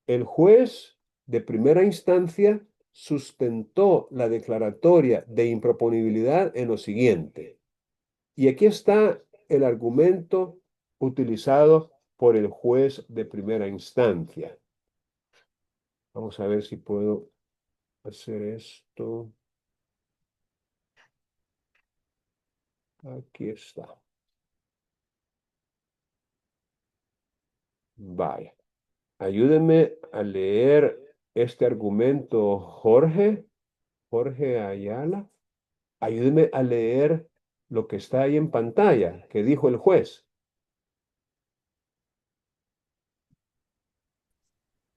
El juez de primera instancia sustentó la declaratoria de improponibilidad en lo siguiente. Y aquí está el argumento utilizado por el juez de primera instancia. Vamos a ver si puedo hacer esto. Aquí está. Vaya. Ayúdenme a leer este argumento, Jorge Ayala. Ayúdenme a leer lo que está ahí en pantalla, que dijo el juez.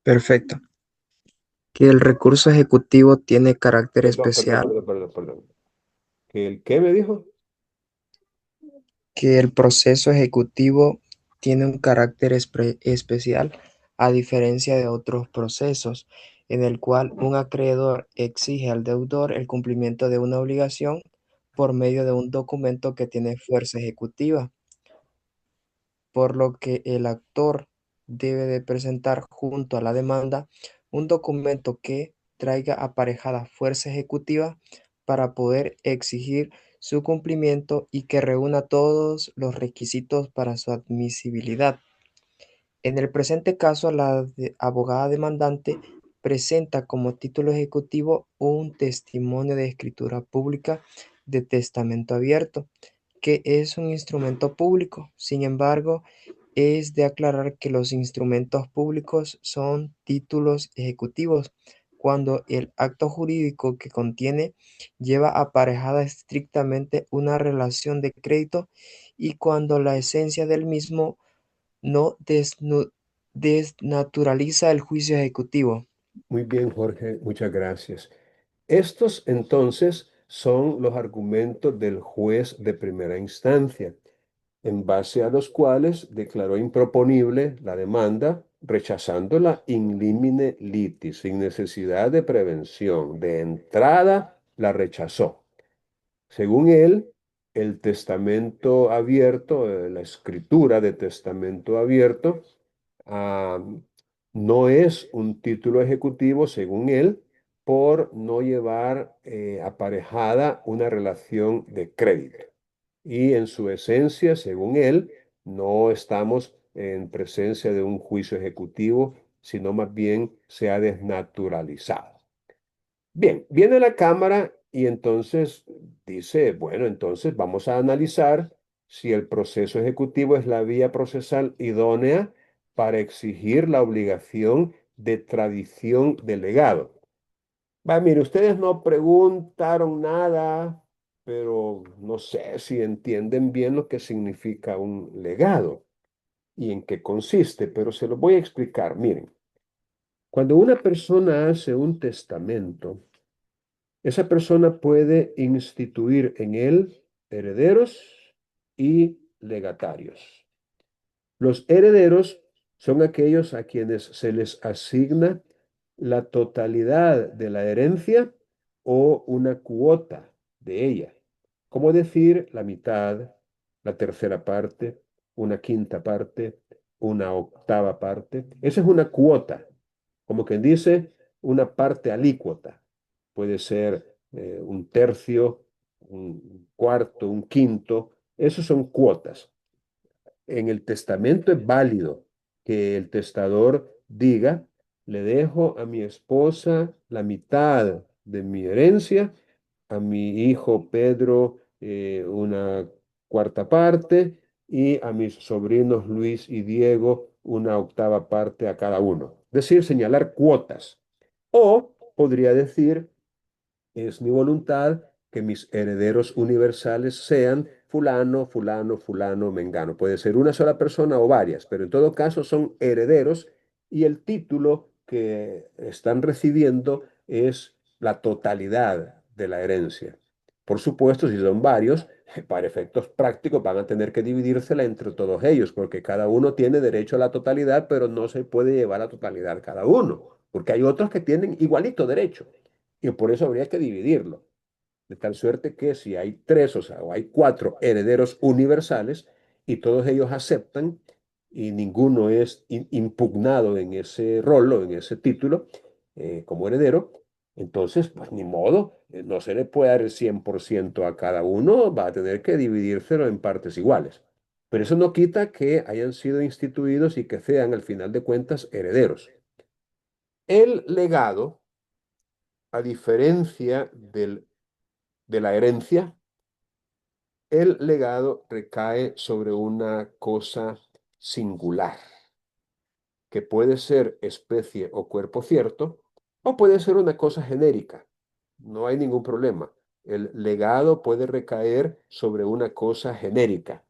Perfecto. Que el recurso ejecutivo tiene carácter Perdón, perdón, especial, perdón, perdón, perdón. ¿Que el qué me dijo? que el proceso ejecutivo tiene un carácter especial a diferencia de otros procesos en el cual un acreedor exige al deudor el cumplimiento de una obligación por medio de un documento que tiene fuerza ejecutiva, por lo que el actor debe de presentar junto a la demanda un documento que traiga aparejada fuerza ejecutiva para poder exigir su cumplimiento y que reúna todos los requisitos para su admisibilidad. En el presente caso, la abogada demandante presenta como título ejecutivo un testimonio de escritura pública de testamento abierto, que es un instrumento público. Sin embargo, es de aclarar que los instrumentos públicos son títulos ejecutivos cuando el acto jurídico que contiene lleva aparejada estrictamente una relación de crédito y cuando la esencia del mismo no desnaturaliza el juicio ejecutivo. Muy bien, Jorge, muchas gracias. Estos entonces son los argumentos del juez de primera instancia, en base a los cuales declaró improponible la demanda, rechazándola in limine litis, sin necesidad de prevención. De entrada, la rechazó. Según él, el testamento abierto, la escritura de testamento abierto, ah, no es un título ejecutivo, según él, por no llevar aparejada una relación de crédito. Y en su esencia, según él, no estamos en presencia de un juicio ejecutivo, sino más bien se ha desnaturalizado. Bien, viene la Cámara y entonces dice, bueno, entonces vamos a analizar si el proceso ejecutivo es la vía procesal idónea para exigir la obligación de tradición del legado. Va, mire, ustedes no preguntaron nada, pero no sé si entienden bien lo que significa un legado y en qué consiste, pero se lo voy a explicar. Miren, cuando una persona hace un testamento, esa persona puede instituir en él herederos y legatarios. Los herederos son aquellos a quienes se les asigna la totalidad de la herencia o una cuota de ella. Como decir la mitad, la tercera parte, una quinta parte, una octava parte. Esa es una cuota, como quien dice, una parte alícuota. Puede ser un tercio, un cuarto, un quinto. Esos son cuotas. En el testamento es válido que el testador diga, le dejo a mi esposa la mitad de mi herencia, a mi hijo Pedro una cuarta parte y a mis sobrinos Luis y Diego una octava parte a cada uno. Es decir, señalar cuotas. O podría decir, es mi voluntad que mis herederos universales sean fulano, fulano, fulano, mengano. Puede ser una sola persona o varias, pero en todo caso son herederos y el título que están recibiendo es la totalidad de la herencia. Por supuesto, si son varios, para efectos prácticos van a tener que dividírsela entre todos ellos, porque cada uno tiene derecho a la totalidad, pero no se puede llevar la totalidad cada uno, porque hay otros que tienen igualito derecho y por eso habría que dividirlo. De tal suerte que si hay tres, o sea, o hay cuatro herederos universales y todos ellos aceptan y ninguno es impugnado en ese rol o en ese título como heredero, entonces, pues ni modo, no se le puede dar el 100% a cada uno, va a tener que dividírselo en partes iguales. Pero eso no quita que hayan sido instituidos y que sean, al final de cuentas, herederos. El legado, a diferencia de la herencia, el legado recae sobre una cosa singular, que puede ser especie o cuerpo cierto, o puede ser una cosa genérica. No hay ningún problema. El legado puede recaer sobre una cosa genérica,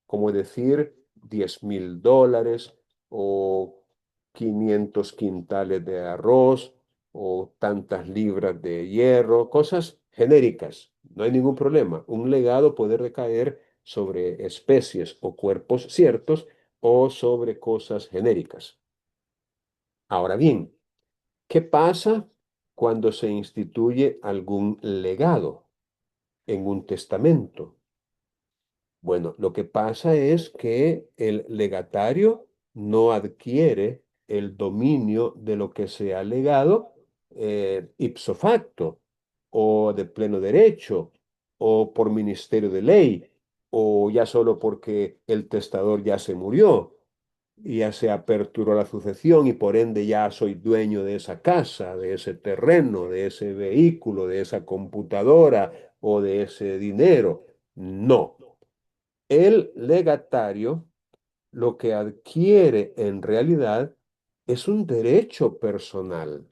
como decir 10.000 dólares o 500 quintales de arroz o tantas libras de hierro, cosas genéricas. No hay ningún problema. Un legado puede recaer sobre especies o cuerpos ciertos o sobre cosas genéricas. Ahora bien, ¿qué pasa cuando se instituye algún legado en un testamento? Bueno, lo que pasa es que el legatario no adquiere el dominio de lo que se ha legado ipso facto o de pleno derecho o por ministerio de ley o ya solo porque el testador ya se murió y ya se aperturó la sucesión y por ende ya soy dueño de esa casa, de ese terreno, de ese vehículo, de esa computadora o de ese dinero. No. El legatario lo que adquiere en realidad es un derecho personal,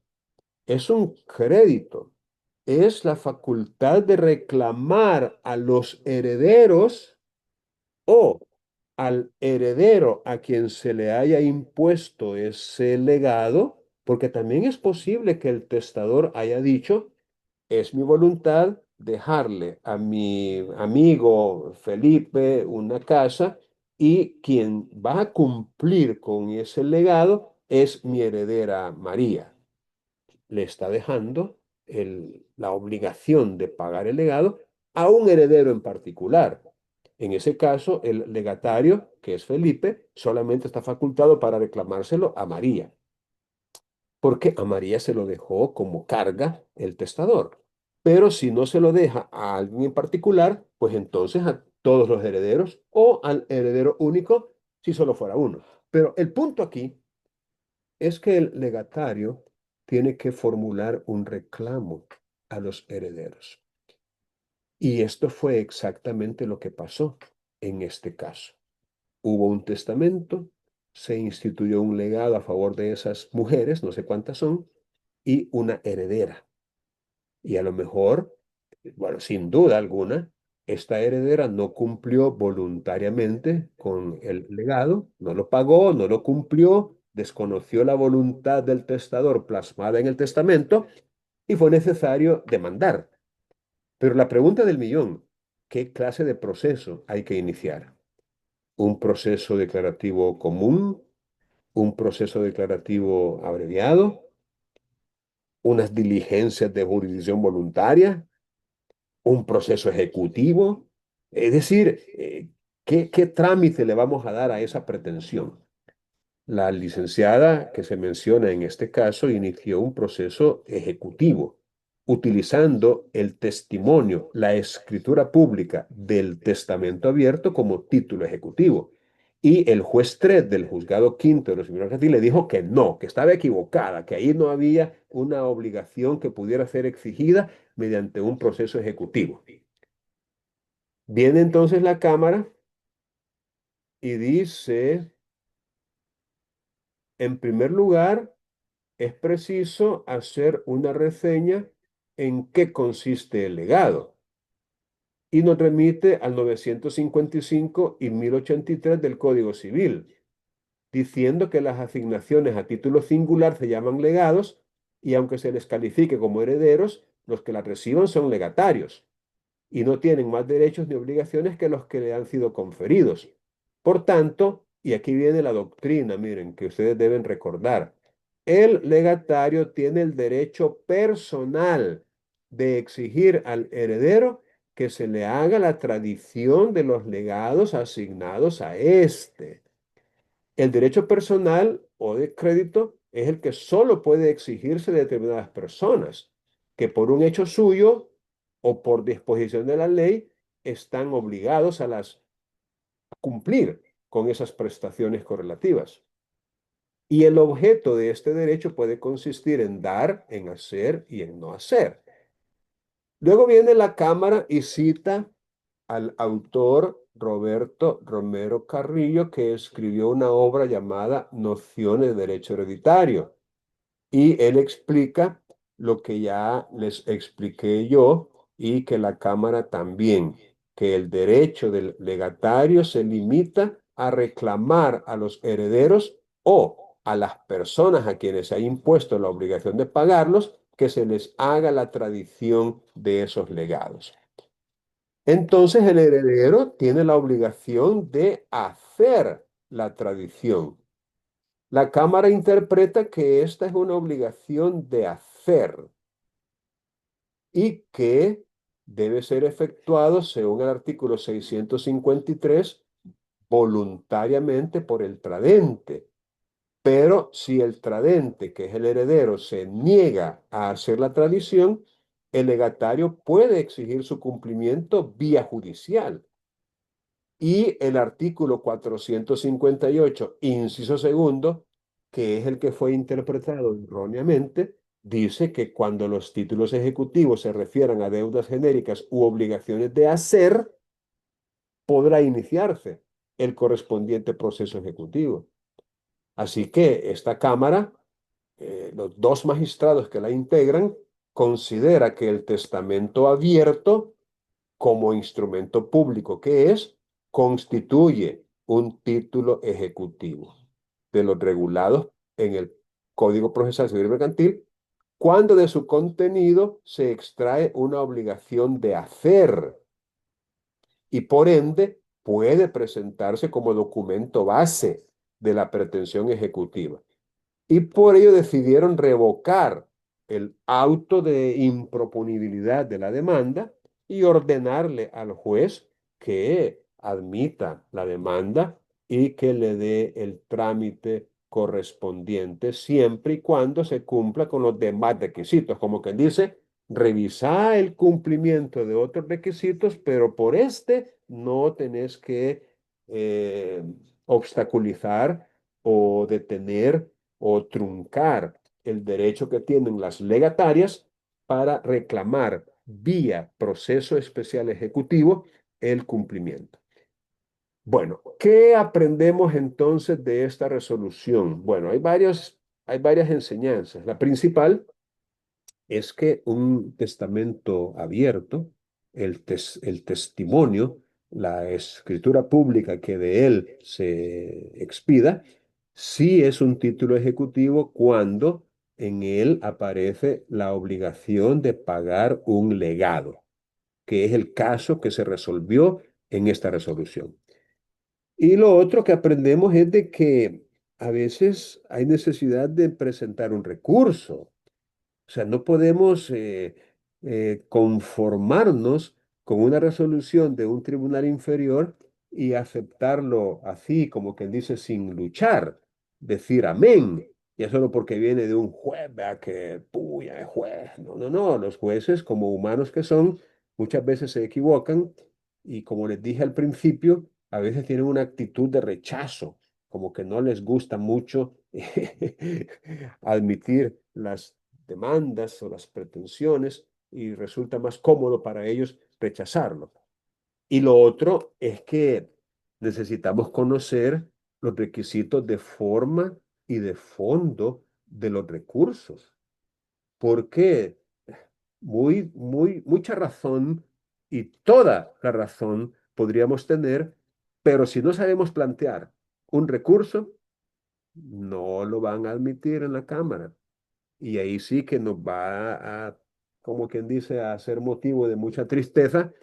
es un crédito, es la facultad de reclamar a los herederos o al heredero a quien se le haya impuesto ese legado, porque también es posible que el testador haya dicho, es mi voluntad dejarle a mi amigo Felipe una casa y quien va a cumplir con ese legado es mi heredera María. Le está dejando la obligación de pagar el legado a un heredero en particular. En ese caso, el legatario, que es Felipe, solamente está facultado para reclamárselo a María, porque a María se lo dejó como carga el testador. Pero si no se lo deja a alguien en particular, pues entonces a todos los herederos o al heredero único si solo fuera uno. Pero el punto aquí es que el legatario tiene que formular un reclamo a los herederos. Y esto fue exactamente lo que pasó en este caso. Hubo un testamento, se instituyó un legado a favor de esas mujeres, no sé cuántas son, y una heredera. Y a lo mejor, bueno, sin duda alguna, esta heredera no cumplió voluntariamente con el legado, no lo pagó, no lo cumplió, desconoció la voluntad del testador plasmada en el testamento y fue necesario demandar. Pero la pregunta del millón, ¿qué clase de proceso hay que iniciar? ¿Un proceso declarativo común? ¿Un proceso declarativo abreviado? unas diligencias de jurisdicción voluntaria, un proceso ejecutivo. Es decir, ¿qué trámite le vamos a dar a esa pretensión? La licenciada que se menciona en este caso inició un proceso ejecutivo utilizando el testimonio, la escritura pública del testamento abierto como título ejecutivo. Y el juez 3 del juzgado quinto de los Superior Mercantil le dijo que no, que estaba equivocada, que ahí no había una obligación que pudiera ser exigida mediante un proceso ejecutivo. Viene entonces la Cámara y dice, en primer lugar, es preciso hacer una reseña en qué consiste el legado y nos remite al 955 y 1083 del Código Civil, diciendo que las asignaciones a título singular se llaman legados y aunque se les califique como herederos, los que las reciban son legatarios y no tienen más derechos ni obligaciones que los que le han sido conferidos. Por tanto, y aquí viene la doctrina, miren, que ustedes deben recordar, el legatario tiene el derecho personal de exigir al heredero que se le haga la tradición de los legados asignados a éste. El derecho personal o de crédito es el que solo puede exigirse de determinadas personas, que por un hecho suyo o por disposición de la ley están obligados a cumplir con esas prestaciones correlativas. Y el objeto de este derecho puede consistir en dar, en hacer y en no hacer. Luego viene la Cámara y cita al autor Roberto Romero Carrillo, que escribió una obra llamada Nociones de Derecho Hereditario. Y él explica lo que ya les expliqué yo y que la Cámara también, que el derecho del legatario se limita a reclamar a los herederos o a las personas a quienes se ha impuesto la obligación de pagarlos, que se les haga la tradición de esos legados. Entonces el heredero tiene la obligación de hacer la tradición. La Cámara interpreta que esta es una obligación de hacer y que debe ser efectuado, según el artículo 653, voluntariamente por el tradente. Pero si el tradente, que es el heredero, se niega a hacer la tradición, el legatario puede exigir su cumplimiento vía judicial. Y el artículo 458, inciso segundo, que es el que fue interpretado erróneamente, dice que cuando los títulos ejecutivos se refieran a deudas genéricas u obligaciones de hacer, podrá iniciarse el correspondiente proceso ejecutivo. Así que esta Cámara, los dos magistrados que la integran, considera que el testamento abierto como instrumento público que es, constituye un título ejecutivo de los regulados en el Código Procesal Civil y Mercantil, cuando de su contenido se extrae una obligación de hacer y por ende puede presentarse como documento base de la pretensión ejecutiva. Y por ello decidieron revocar el auto de improponibilidad de la demanda y ordenarle al juez que admita la demanda y que le dé el trámite correspondiente siempre y cuando se cumpla con los demás requisitos. Como quien dice, revisa el cumplimiento de otros requisitos, pero por este no tenés que obstaculizar o detener o truncar el derecho que tienen las legatarias para reclamar vía proceso especial ejecutivo el cumplimiento. Bueno, ¿qué aprendemos entonces de esta resolución? Bueno, hay varias enseñanzas. La principal es que un testamento abierto, el testimonio, la escritura pública que de él se expida, sí es un título ejecutivo cuando en él aparece la obligación de pagar un legado, que es el caso que se resolvió en esta resolución. Y lo otro que aprendemos es de que a veces hay necesidad de presentar un recurso O sea, no podemos conformarnos con una resolución de un tribunal inferior y aceptarlo así, como quien dice, sin luchar, decir amén. Ya solo porque viene de un juez, vea que puya, es juez. No, no, no. Los jueces, como humanos que son, muchas veces se equivocan y como les dije al principio, a veces tienen una actitud de rechazo, como que no les gusta mucho admitir las demandas o las pretensiones y resulta más cómodo para ellos rechazarlo. Y lo otro es que necesitamos conocer los requisitos de forma y de fondo de los recursos, porque mucha razón y toda la razón podríamos tener, pero si no sabemos plantear un recurso, no lo van a admitir en la Cámara. Y ahí sí que nos va a, como quien dice, a ser motivo de mucha tristeza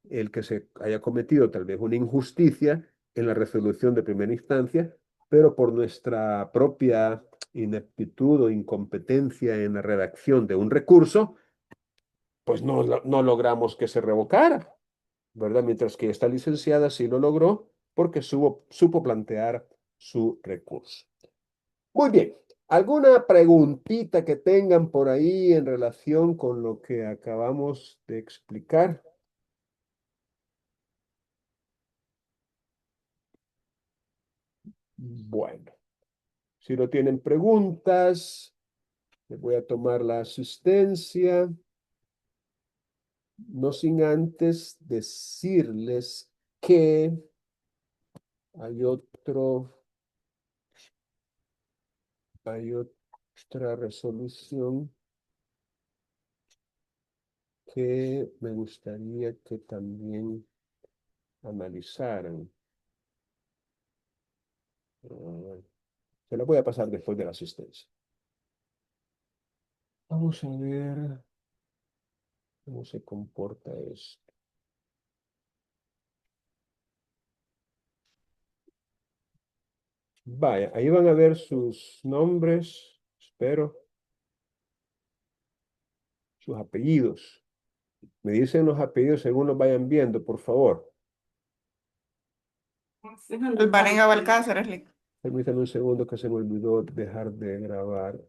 el que se haya cometido tal vez una injusticia en la resolución de primera instancia, pero por nuestra propia ineptitud o incompetencia en la redacción de un recurso, pues no logramos que se revocara, ¿verdad? Mientras que esta licenciada sí lo logró porque supo plantear su recurso. Muy bien. ¿Alguna preguntita que tengan por ahí en relación con lo que acabamos de explicar? Bueno, si no tienen preguntas, les voy a tomar la asistencia, no sin antes decirles que hay hay otra resolución que me gustaría que también analizaran. Se la voy a pasar después de la asistencia. Vamos a ver cómo se comporta esto. Vaya, ahí van a ver sus nombres, espero, sus apellidos. Me dicen los apellidos según los vayan viendo, por favor. Alvarenga Balcácer, Permítanme un segundo que se me olvidó dejar de grabar